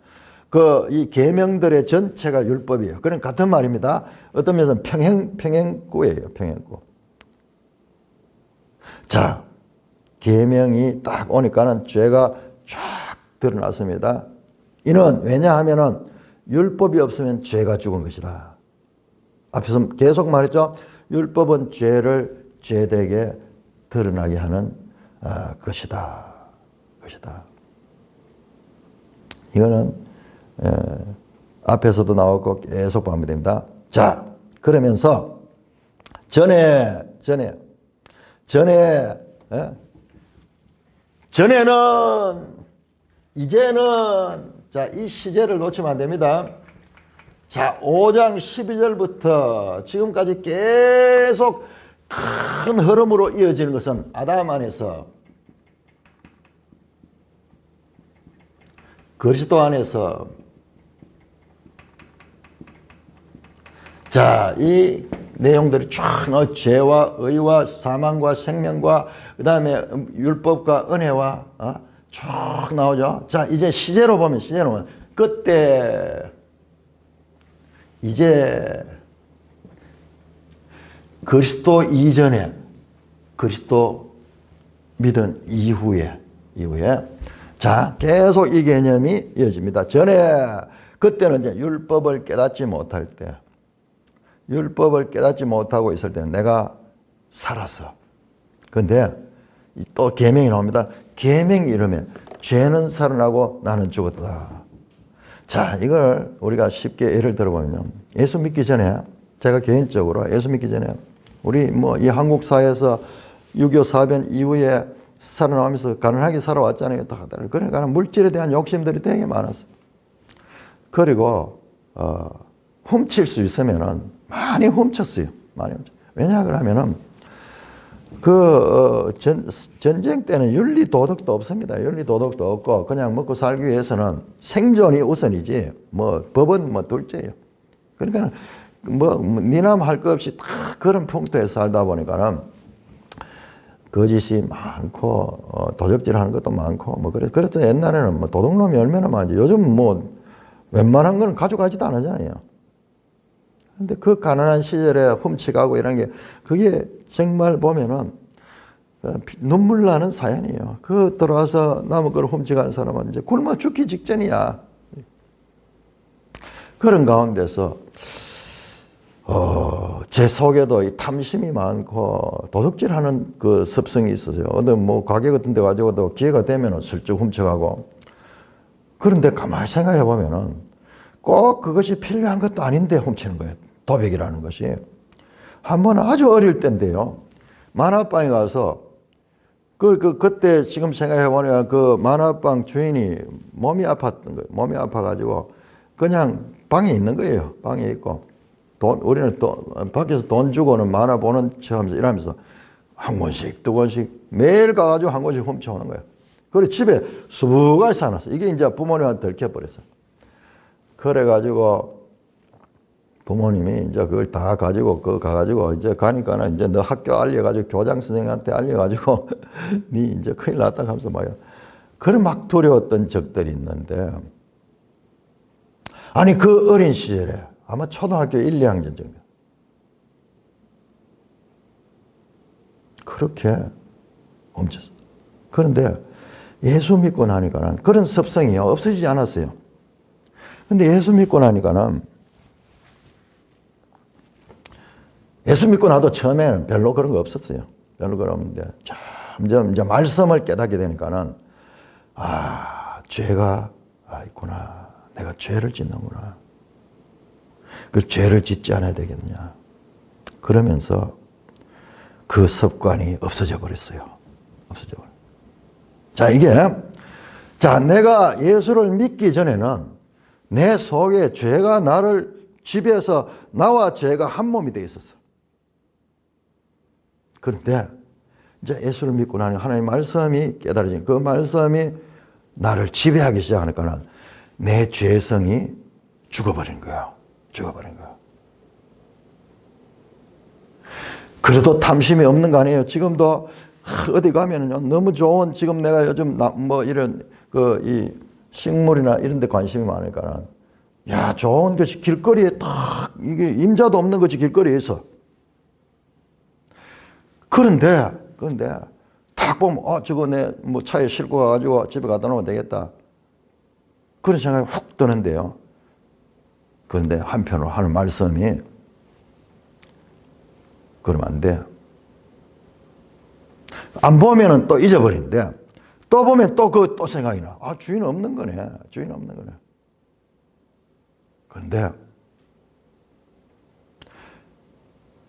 이 계명들의 전체가 율법이에요. 그런 같은 말입니다. 어떤 면에서는 평행구예요. 평행구. 자, 계명이 딱 오니까는 죄가 쫙 드러났습니다. 이는 왜냐하면은 율법이 없으면 죄가 죽은 것이다. 앞에서 계속 말했죠. 율법은 죄를 죄되게 드러나게 하는 것이다. 이거는 앞에서도 나왔고 계속 보면 됩니다. 자, 그러면서 전에는 이제는, 자, 이 시제를 놓치면 안 됩니다. 자, 5장 12절부터 지금까지 계속 큰 흐름으로 이어지는 것은 아담 안에서, 그리스도 안에서, 자, 이 내용들이 쫙 죄와 의와 사망과 생명과 그 다음에 율법과 은혜와 쭉 나오죠. 자, 이제 시제로 보면 그때 이제 그리스도 이전에, 그리스도 믿은 이후에 자, 계속 이 개념이 이어집니다. 그때는 이제 율법을 깨닫지 못하고 있을 때는 내가 살았어. 근데 또 계명이 나옵니다. 계명이 이러면 죄는 살아나고 나는 죽었다. 자, 이걸 우리가 쉽게 예를 들어보면요. 예수 믿기 전에, 제가 개인적으로 예수 믿기 전에 우리 이 한국 사회에서 6.25 사변 이후에 살아나면서 가난하게 살아왔잖아요. 그러니까 물질에 대한 욕심들이 되게 많았어요. 그리고 훔칠 수 있으면은 많이 훔쳤어요. 왜냐 그러면은 전쟁 때는 윤리 도덕도 없습니다. 윤리 도덕도 없고 그냥 먹고 살기 위해서는 생존이 우선이지 법은 둘째예요. 그러니까 니남 할 것 없이 다 그런 풍토에 살다 보니까는 거짓이 많고 도적질하는 것도 많고 그래서 옛날에는 도둑놈이 얼마나 많은지, 요즘 웬만한 거는 가져가지도 않으잖아요. 근데 그 가난한 시절에 훔쳐가고 이런 게, 그게 정말 보면은 눈물 나는 사연이에요. 들어와서 남의 걸 훔쳐간 사람은 이제 굶어 죽기 직전이야. 그런 가운데서 제 속에도 이 탐심이 많고 도둑질하는 그 습성이 있었어요. 어떤 가게 같은 데 가지고도 기회가 되면은 슬쩍 훔쳐가고. 그런데 가만히 생각해 보면은 꼭 그것이 필요한 것도 아닌데 훔치는 거예요. 도백이라는 것이. 한 번 아주 어릴 때인데요. 만화방에 가서 그때 지금 생각해 보니까 그 만화방 주인이 몸이 아팠던 거예요. 몸이 아파가지고 그냥 방에 있는 거예요. 방에 있고. 우리는 밖에서 돈 주고는 만화 보는 척하면서 이러면서 한 권씩, 두 권씩 매일 가가지고 한 권씩 훔쳐오는 거예요. 그리고 집에 수북이 사놨어. 이게 이제 부모님한테 들켜버렸어. 그래가지고 부모님이 이제 그걸 다 가지고 가가지고 이제 가니까는 이제 너 학교 알려가지고 교장 선생님한테 알려가지고 니 이제 큰일 났다 하면서 그런 막 두려웠던 적들이 있는데, 아니 그 어린 시절에 아마 초등학교 1, 2학년 정도 그렇게 훔쳤어. 그런데 예수 믿고 나니까는 그런 습성이요 없어지지 않았어요. 근데 예수 믿고 나니까는 예수 믿고 나도 처음에는 별로 그런 거 없었어요. 별로 그런 거 없는데 점점 이제 말씀을 깨닫게 되니까는 죄가 있구나. 내가 죄를 짓는구나. 그 죄를 짓지 않아야 되겠느냐. 그러면서 그 습관이 없어져 버렸어요. 없어져 버렸어요. 내가 예수를 믿기 전에는 내 속에 죄가 나를 지배해서 나와 죄가 한 몸이 되어 있었어. 그런데 이제 예수를 믿고 나니 하나님의 말씀이 깨달아지니 그 말씀이 나를 지배하기 시작하니까는 내 죄성이 죽어버린 거예요. 죽어버린 거예요. 그래도 탐심이 없는 거 아니에요. 지금도 어디 가면은요, 너무 좋은, 지금 내가 요즘 이런, 이 식물이나 이런 데 관심이 많으니까, 야, 좋은 것이 길거리에 이게 임자도 없는 것이 길거리에 있어. 그런데, 딱 보면, 저거 내 차에 싣고 가가지고 집에 갖다 놓으면 되겠다. 그런 생각이 훅 드는데요. 그런데 한편으로 하는 말씀이, 그러면 안 돼. 안 보면은 또 잊어버린대. 또 보면 또 생각이 나. 주인 없는 거네. 주인 없는 거네. 그런데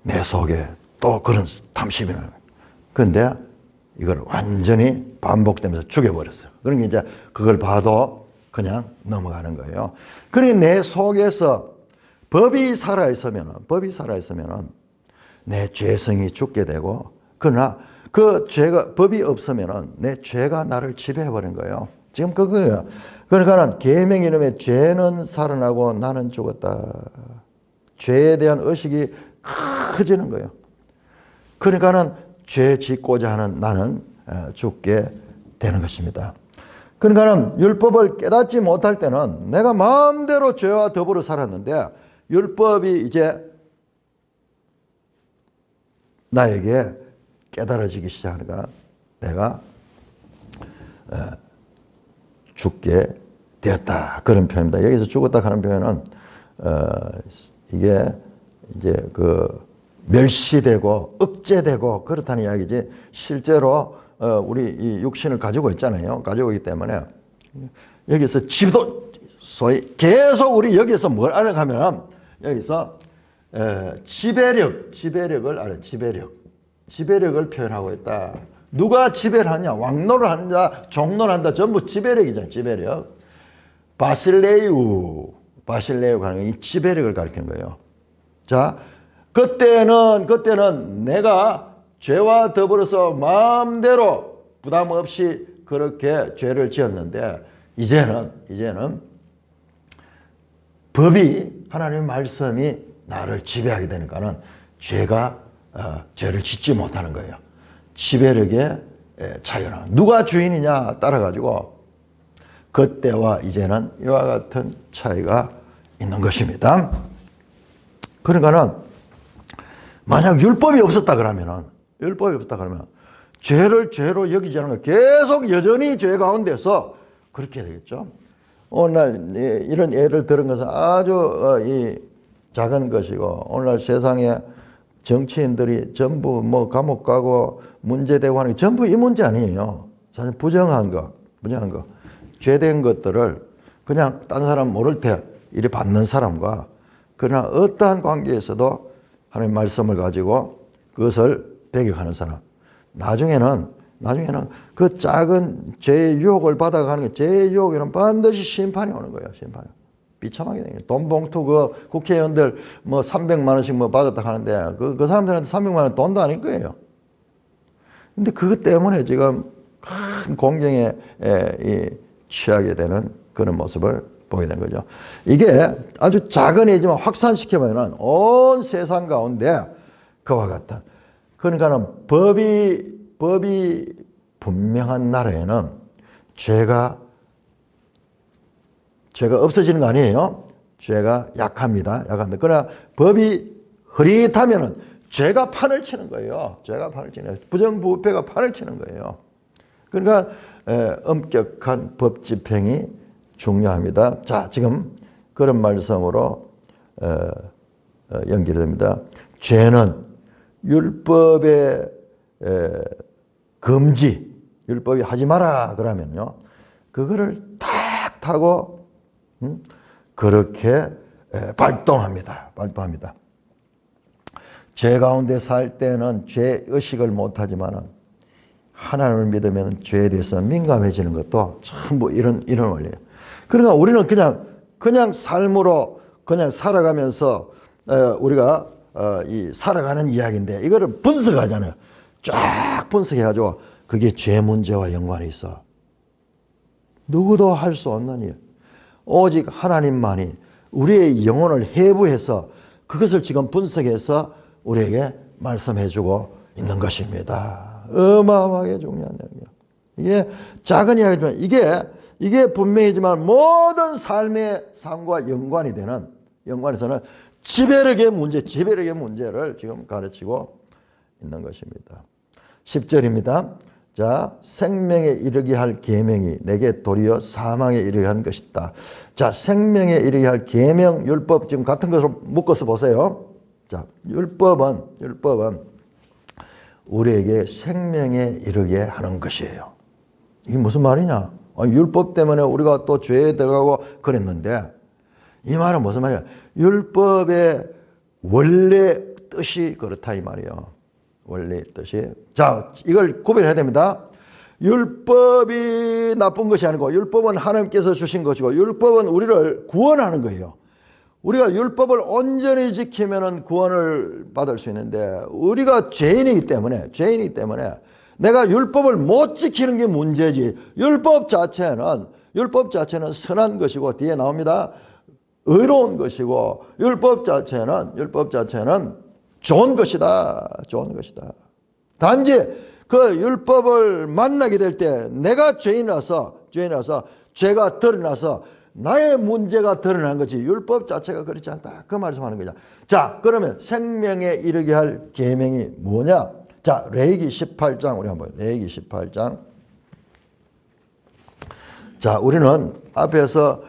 내 속에 또 그런 탐심이 나요. 그런데 이걸 완전히 반복되면서 죽여버렸어요. 그러니까 이제 그걸 봐도 그냥 넘어가는 거예요. 그러니 내 속에서 법이 살아있으면은 내 죄성이 죽게 되고, 그러나 그 죄가, 법이 없으면은 내 죄가 나를 지배해버린 거예요. 지금 그거예요. 그러니까는 계명 이름에 죄는 살아나고 나는 죽었다. 죄에 대한 의식이 커지는 거예요. 그러니까는 죄 짓고자 하는 나는 죽게 되는 것입니다. 그러니까는 율법을 깨닫지 못할 때는 내가 마음대로 죄와 더불어 살았는데 율법이 이제 나에게 깨달아지기 시작하니까 내가 죽게 되었다. 그런 표현입니다. 여기서 죽었다 하는 표현은 이게 이제 멸시되고 억제되고 그렇다는 이야기지, 실제로 우리 이 육신을 가지고 있잖아요. 가지고 있기 때문에 여기서 소위 계속 우리 여기서 뭘 알아가면 여기서 지배력을 알아요. 지배력을 표현하고 있다. 누가 지배를 하냐? 왕노를 한다, 종노를 한다. 전부 지배력이잖아요. 지배력. 바실레우가 하는 이 지배력을 가리키는 거예요. 자, 그때는 내가 죄와 더불어서 마음대로 부담 없이 그렇게 죄를 지었는데 이제는 법이, 하나님의 말씀이 나를 지배하게 되니까는 죄를 짓지 못하는 거예요. 지배력의 차이가 나요. 누가 주인이냐 따라가지고 그때와 이제는 이와 같은 차이가 있는 것입니다. 그러니까는 만약 율법이 없었다 그러면 죄를 죄로 여기지 않는 거예요. 계속 여전히 죄 가운데서 그렇게 되겠죠. 오늘날 이런 예를 들은 것은 아주 작은 것이고, 오늘날 세상에 정치인들이 전부 감옥 가고 문제되고 하는 게 전부 이 문제 아니에요. 사실 부정한 거. 죄된 것들을 그냥 딴 사람 모를 때 이리 받는 사람과, 그러나 어떠한 관계에서도 하나님의 말씀을 가지고 그것을 배격하는 사람. 나중에는 그 작은 죄의 유혹을 받아가는 게, 죄의 유혹에는 반드시 심판이 오는 거예요. 심판이. 비참하게 되는 거예요. 돈 봉투 국회의원들 300만 원씩 받았다 하는데 그 사람들한테 300만 원 돈도 아닐 거예요. 근데 그것 때문에 지금 큰 공경에 취하게 되는 그런 모습을 보게 되는 거죠. 이게 아주 작은 예지만 확산시켜보면 온 세상 가운데 그와 같은, 그러니까는 법이 분명한 나라에는 죄가 없어지는 거 아니에요. 죄가 약합니다. 그러나 법이 흐릿하면은 죄가 판을 치는 거예요. 부정부패가 판을 치는 거예요. 그러니까 엄격한 법 집행이 중요합니다. 자, 지금 그런 말씀으로 연결이 됩니다. 죄는 율법의 금지, 율법이 하지 마라 그러면요, 그거를 탁 타고 그렇게 발동합니다. 죄 가운데 살 때는 죄 의식을 못하지만 하나님을 믿으면 죄에 대해서 민감해지는 것도 전부 이런 원리예요. 그러니까 우리는 그냥 삶으로 그냥 살아가면서 우리가 이 살아가는 이야기인데 이거를 분석하잖아요. 쫙 분석해가지고 그게 죄 문제와 연관이 있어. 누구도 할 수 없는 일. 오직 하나님만이 우리의 영혼을 해부해서 그것을 지금 분석해서 우리에게 말씀해주고 있는 것입니다. 어마어마하게 중요한 내용이에요. 이게 작은 이야기지만 이게 분명히지만 모든 삶의 삶과 연관에서는 지배력의 문제를 지금 가르치고 있는 것입니다. 10절입니다. 자, 생명에 이르게 할 계명이 내게 도리어 사망에 이르게 한 것이다. 자, 생명에 이르게 할 계명, 율법 지금 같은 것으로 묶어서 보세요. 자, 율법은 우리에게 생명에 이르게 하는 것이에요. 이게 무슨 말이냐? 율법 때문에 우리가 또 죄에 들어가고 그랬는데 이 말은 무슨 말이야? 율법의 원래 뜻이 그렇다 이 말이에요. 원래 뜻이. 자, 이걸 구별해야 됩니다. 율법이 나쁜 것이 아니고 율법은 하나님께서 주신 것이고 율법은 우리를 구원하는 거예요. 우리가 율법을 온전히 지키면 구원을 받을 수 있는데 우리가 죄인이기 때문에 내가 율법을 못 지키는 게 문제지. 율법 자체는 선한 것이고 뒤에 나옵니다. 의로운 것이고 율법 자체는 좋은 것이다. 단지 그 율법을 만나게 될 때 내가 죄인이라서 죄가 드러나서 나의 문제가 드러난 거지 율법 자체가 그렇지 않다. 그 말씀하는 거죠. 자, 그러면 생명에 이르게 할 계명이 뭐냐? 자, 레위기 18장 우리 한번 레위기 18장. 자, 우리는 앞에서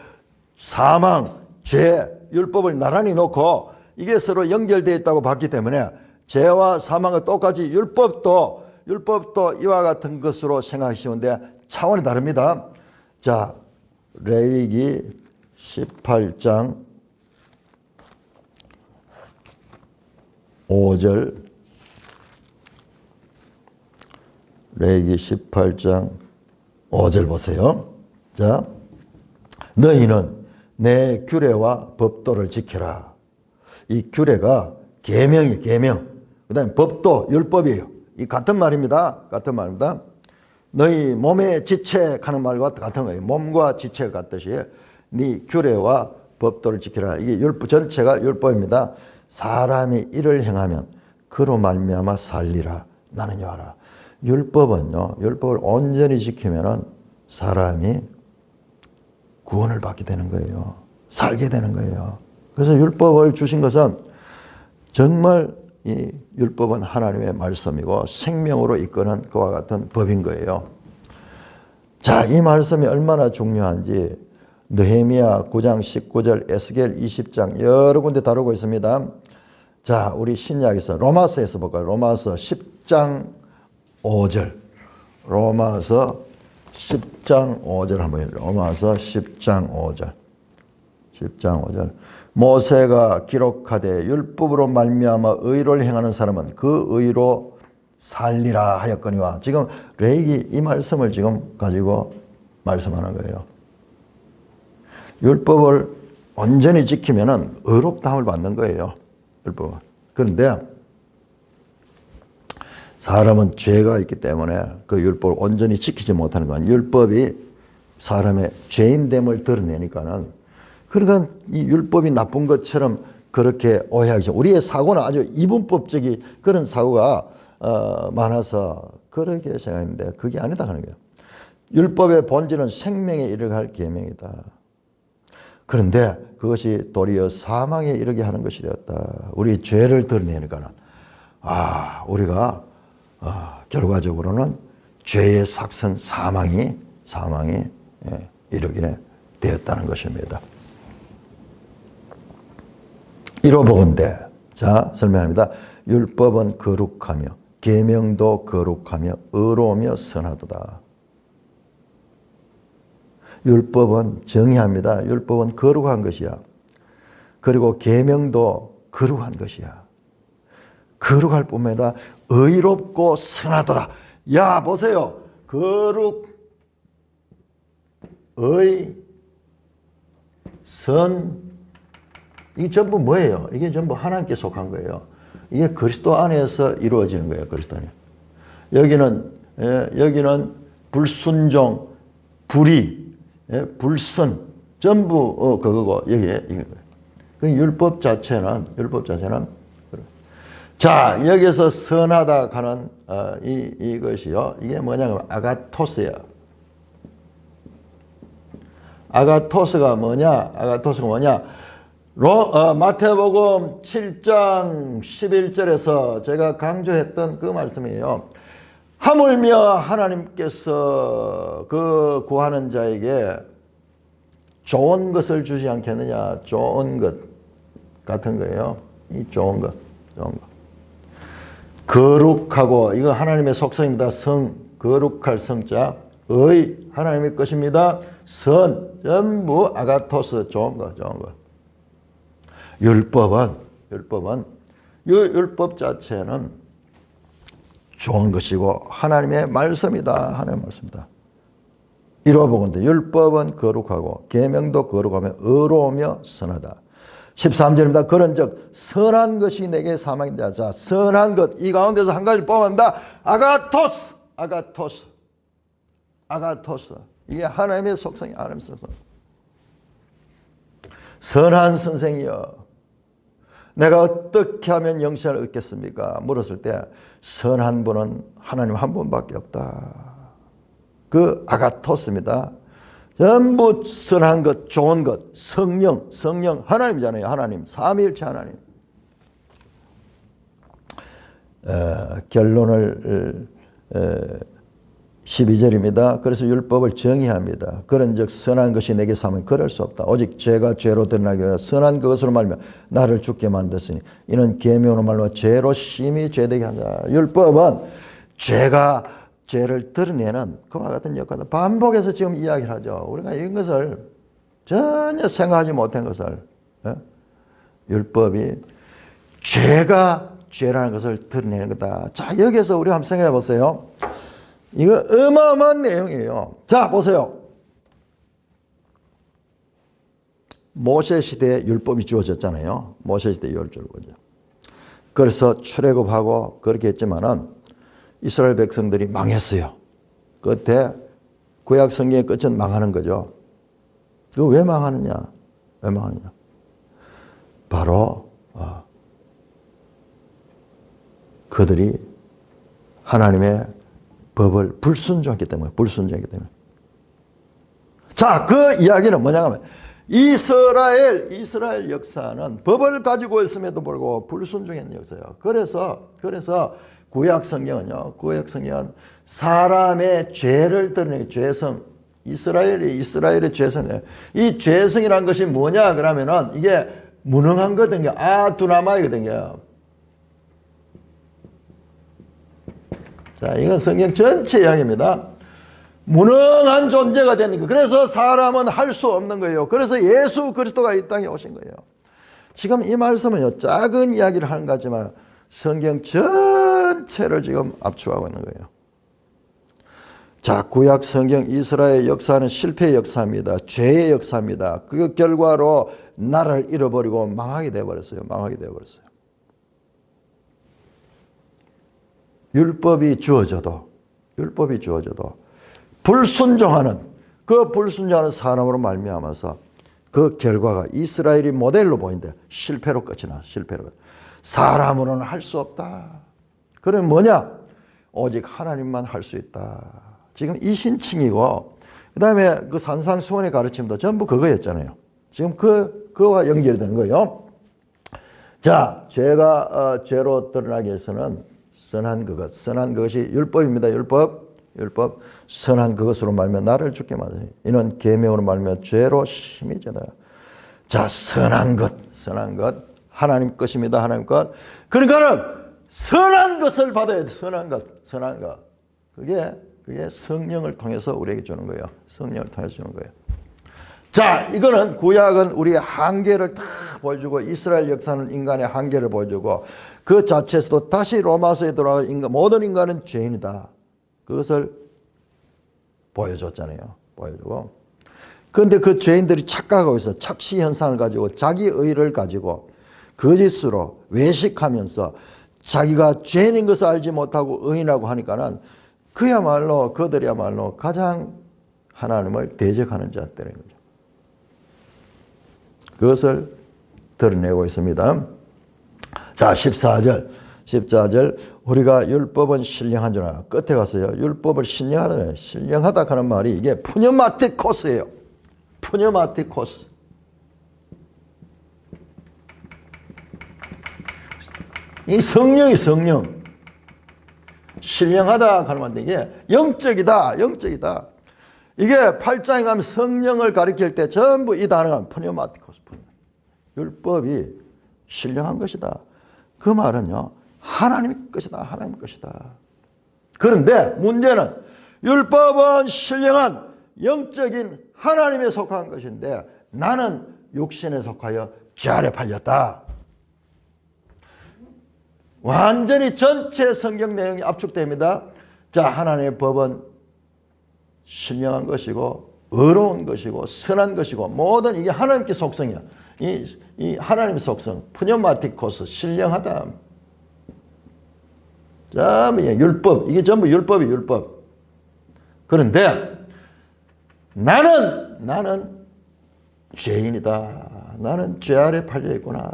사망, 죄, 율법을 나란히 놓고 이게 서로 연결되어 있다고 봤기 때문에 죄와 사망은 똑같이 율법도 이와 같은 것으로 생각하시는데 차원이 다릅니다. 자, 레위기 18장 5절 레위기 18장 5절 보세요. 자, 너희는 내 규례와 법도를 지켜라. 이 규례가 계명. 그다음에 법도 율법이에요. 이 같은 말입니다. 너희 몸에 지책하는 말과 같은 거예요. 몸과 지책 같듯이 네 규례와 법도를 지키라. 이게 율법 전체가 율법입니다. 사람이 이를 행하면 그로 말미암아 살리라. 나는 여하라. 율법을 온전히 지키면은 사람이 구원을 받게 되는 거예요. 살게 되는 거예요. 그래서 율법을 주신 것은 정말 이 율법은 하나님의 말씀이고 생명으로 이끄는 그와 같은 법인 거예요. 자, 이 말씀이 얼마나 중요한지 느헤미야 9장 19절, 에스겔 20장 여러 군데 다루고 있습니다. 자, 우리 신약에서 로마서에서 볼까요? 로마서 10장 5절. 로마서 10장 5절 한번 해요. 로마서 10장 5절. 10장 5절. 모세가 기록하되 율법으로 말미암아 의를 행하는 사람은 그 의로 살리라 하였거니와. 지금 레위기 이 말씀을 지금 가지고 말씀하는 거예요. 율법을 온전히 지키면은 의롭다함을 받는 거예요. 율법은. 그런데 사람은 죄가 있기 때문에 그 율법을 온전히 지키지 못하는 건 율법이 사람의 죄인됨을 드러내니까는, 그러니까 이 율법이 나쁜 것처럼 그렇게 오해하죠. 우리의 사고는 아주 이분법적인 그런 사고가 많아서 그렇게 생각했는데 그게 아니다 하는 거예요. 율법의 본질은 생명에 이르게 할 계명이다. 그런데 그것이 도리어 사망에 이르게 하는 것이 되었다. 우리 죄를 드러내니까는 우리가 결과적으로는 죄의 삭선 사망이 이르게 되었다는 것입니다. 이로보건대 자 설명합니다. 율법은 거룩하며 계명도 거룩하며 의로우며 선하도다. 율법은 정의합니다. 율법은 거룩한 것이야. 그리고 계명도 거룩한 것이야. 거룩할 뿐만 아니라 의롭고 선하도다. 야 보세요. 거룩, 의, 선 이게 전부 뭐예요? 이게 전부 하나님께 속한 거예요. 이게 그리스도 안에서 이루어지는 거예요. 그리스도 안에. 여기는 불순종, 불의, 불선 전부 그거고 여기에 이거. 그 율법 자체는 자 여기서 선하다 하는 이것이요. 이게 뭐냐면 아가토스야. 아가토스가 뭐냐? 마태복음 7장 11절에서 제가 강조했던 그 말씀이에요. 하물며 하나님께서 그 구하는 자에게 좋은 것을 주지 않겠느냐. 좋은 것 같은 거예요. 이 좋은 것. 거룩하고 이거 하나님의 속성입니다. 거룩할 성자. 의 하나님의 것입니다. 선 전부 아가토스 좋은 거. 율법 자체는 좋은 것이고 하나님의 말씀이다. 이로보건대 율법은 거룩하고 계명도 거룩하며 의로우며 선하다. 13절입니다. 그런즉 선한 것이 내게 사망이다. 자, 선한 것 이 가운데서 한 가지를 뽑아냅니다. 아가토스. 이게 하나님의 속성이 하나님의 속성. 선한 선생이여 내가 어떻게 하면 영생을 얻겠습니까? 물었을 때 선한 분은 하나님 한 분밖에 없다. 그 아가토스입니다. 전부 선한 것, 좋은 것, 성령 하나님이잖아요. 하나님, 삼위일체 하나님. 결론을 12절입니다. 그래서 율법을 정의합니다. 그런즉 선한 것이 내게 사면 그럴 수 없다. 오직 죄가 죄로 드러나게 하여 선한 그것으로 말며 나를 죽게 만들었으니 이는 계명으로 말며 죄로 심히 죄되게 한다. 율법은 죄가 죄를 드러내는 그와 같은 역할을 반복해서 지금 이야기를 하죠. 우리가 이런 것을 전혀 생각하지 못한 것을 율법이 죄가 죄라는 것을 드러내는 거다. 자 여기서 우리가 한번 생각해 보세요. 이거 어마어마한 내용이에요. 자 보세요. 모세 시대에 율법이 주어졌잖아요. 모세 시대에 율법이 주어졌죠. 그래서 출애굽하고 그렇게 했지만은 이스라엘 백성들이 망했어요. 끝에 구약 성경의 끝은 망하는 거죠. 그거 왜 망하느냐? 바로 그들이 하나님의 법을 불순종했기 때문에. 자, 그 이야기는 뭐냐 하면 이스라엘 역사는 법을 가지고 있음에도 불구하고 불순종했는 역사예요. 그래서 구약 성경은 사람의 죄를 드러내는 죄성, 이스라엘의 죄성이에요. 이 죄성이란 것이 뭐냐 그러면은 이게 무능한 거든요. 두나마이거든요. 자, 이건 성경 전체 이야기입니다. 무능한 존재가 되는 거. 그래서 사람은 할 수 없는 거예요. 그래서 예수 그리스도가 이 땅에 오신 거예요. 지금 이 말씀은요, 작은 이야기를 하는 거지만 성경 전체를 지금 압축하고 있는 거예요. 자, 구약 성경 이스라엘 역사는 실패의 역사입니다. 죄의 역사입니다. 그 결과로 나라를 잃어버리고 망하게 되어버렸어요. 율법이 주어져도 불순종하는 사람으로 말미암아서 그 결과가 이스라엘이 모델로 보이는데 실패로 끝이 나. 사람으로는 할 수 없다. 그럼 뭐냐? 오직 하나님만 할 수 있다. 지금 이 신칭이고 그 다음에 그 산상수훈의 가르침도 전부 그거였잖아요. 지금 그와 연결되는 거예요. 자, 죄가 죄로 드러나기 위해서는 선한 그것이 율법입니다. 율법. 율법 선한 그것으로 말며 나를 죽게 만드니 이는 계명으로 말며 죄로 심해지다. 자, 선한 것 하나님 것입니다. 하나님 것. 그러니까는 선한 것을 받아야 돼. 선한 것. 그게 성령을 통해서 우리에게 주는 거예요. 성령을 통해서 주는 거예요. 자, 이거는 구약은 우리의 한계를 다 보여주고 이스라엘 역사는 인간의 한계를 보여주고 그 자체에서도 다시 로마서에 돌아가 모든 인간은 죄인이다. 그것을 보여줬잖아요. 보여주고. 그런데 그 죄인들이 착각하고 있어. 착시 현상을 가지고 자기 의를 가지고 거짓으로 외식하면서 자기가 죄인인 것을 알지 못하고 의인이라고 하니까는 그들이야말로 가장 하나님을 대적하는 자들인 거죠. 그것을 드러내고 있습니다. 자, 14절. 우리가 율법은 신령한 줄 알아. 끝에 가서요. 율법을 신령하다. 신령하다 하는 말이 이게 푸뉴마티코스예요. 푸뉴마티코스. 이 성령이 성령. 신령하다 하는 말인데 이게 영적이다. 이게 8장에 가면 성령을 가리킬 때 전부 이 단어가 푸뉴마티코스. 율법이 신령한 것이다. 그 말은요. 하나님 것이다. 그런데 문제는 율법은 신령한 영적인 하나님에 속한 것인데 나는 육신에 속하여 죄 아래 팔렸다. 완전히 전체 성경 내용이 압축됩니다. 자, 하나님의 법은 신령한 것이고 의로운 것이고 선한 것이고 모든 이게 하나님께 속성이야. 이 하나님의 속성, 푸뉴마티코스, 신령하다. 전부 율법, 이게 전부 율법. 그런데 나는 죄인이다. 나는 죄 아래 팔려 있구나.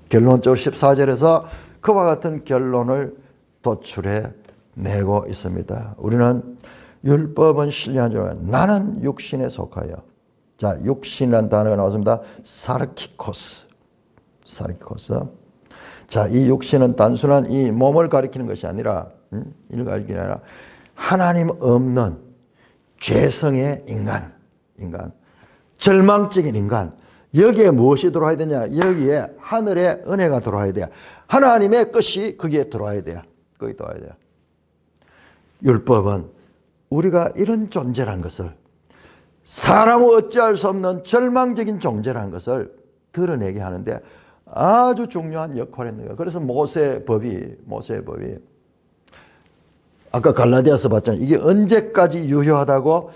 결론적으로 14절에서 그와 같은 결론을 도출해 내고 있습니다. 우리는 율법은 신령한 줄 알아요. 나는 육신에 속하여. 자, 육신이라는 단어가 나왔습니다. 사르키코스. 자, 이 육신은 단순한 이 몸을 가리키는 것이 아니라, 이를 가리키는 게 아니라, 하나님 없는 죄성의 인간. 절망적인 인간. 여기에 무엇이 들어와야 되냐? 여기에 하늘의 은혜가 들어와야 돼요. 하나님의 것이 거기에 들어와야 돼요. 거기 들어와야 돼요. 율법은 우리가 이런 존재란 것을 사람은 어찌할 수 없는 절망적인 존재라는 것을 드러내게 하는데 아주 중요한 역할을 했는 거예요. 그래서 모세법이 아까 갈라디아서 봤잖아요. 이게 언제까지 유효하다고?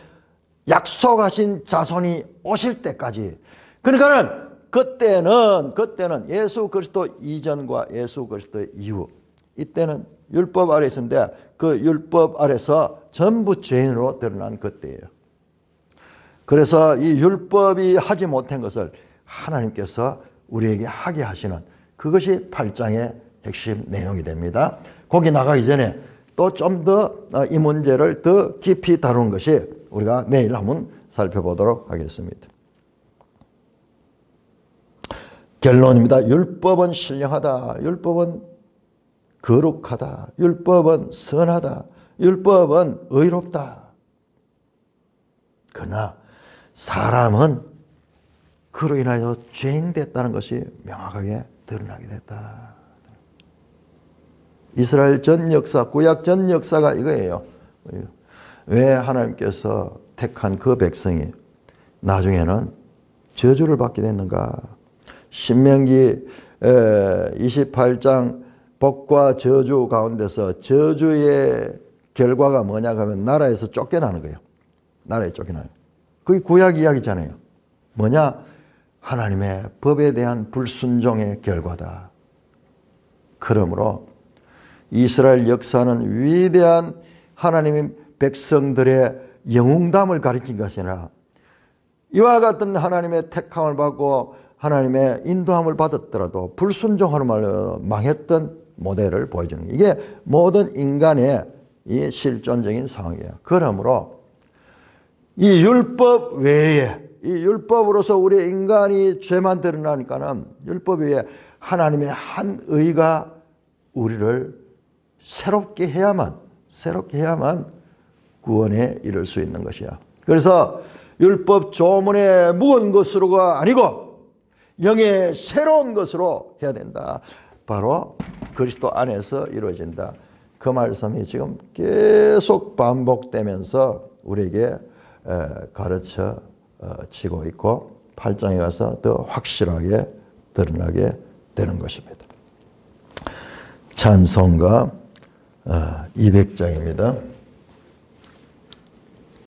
약속하신 자손이 오실 때까지. 그러니까는 그때는 예수 그리스도 이전과 예수 그리스도 이후 이때는 율법 아래 있었는데 그 율법 아래서 전부 죄인으로 드러난 그때예요. 그래서 이 율법이 하지 못한 것을 하나님께서 우리에게 하게 하시는 그것이 8장의 핵심 내용이 됩니다. 거기 나가기 전에 또 좀 더 이 문제를 더 깊이 다루는 것이 우리가 내일 한번 살펴보도록 하겠습니다. 결론입니다. 율법은 신령하다. 율법은 거룩하다. 율법은 선하다. 율법은 의롭다. 그러나 사람은 그로 인하여 죄인 됐다는 것이 명확하게 드러나게 됐다. 이스라엘 전 역사, 구약 전 역사가 이거예요. 왜 하나님께서 택한 그 백성이 나중에는 저주를 받게 됐는가? 신명기 28장 복과 저주 가운데서 저주의 결과가 뭐냐 하면 나라에서 쫓겨나는 거예요. 나라에 쫓겨나는 거예요. 그게 구약 이야기잖아요. 뭐냐? 하나님의 법에 대한 불순종의 결과다. 그러므로 이스라엘 역사는 위대한 하나님의 백성들의 영웅담을 가리킨 것이 아니라 이와 같은 하나님의 택함을 받고 하나님의 인도함을 받았더라도 불순종하는 말로 망했던 모델을 보여주는 거예요. 이게 모든 인간의 이 실존적인 상황이에요. 그러므로 이 율법 외에 이 율법으로서 우리 인간이 죄만 드러나니까는 율법 외에 하나님의 한 의가 우리를 새롭게 해야만 새롭게 해야만 구원에 이를 수 있는 것이야. 그래서 율법 조문의 무거운 것으로가 아니고 영의 새로운 것으로 해야 된다. 바로 그리스도 안에서 이루어진다. 그 말씀이 지금 계속 반복되면서 우리에게 가르쳐 지고 있고 8장에 가서 더 확실하게 드러나게 되는 것입니다. 찬송가 200장입니다.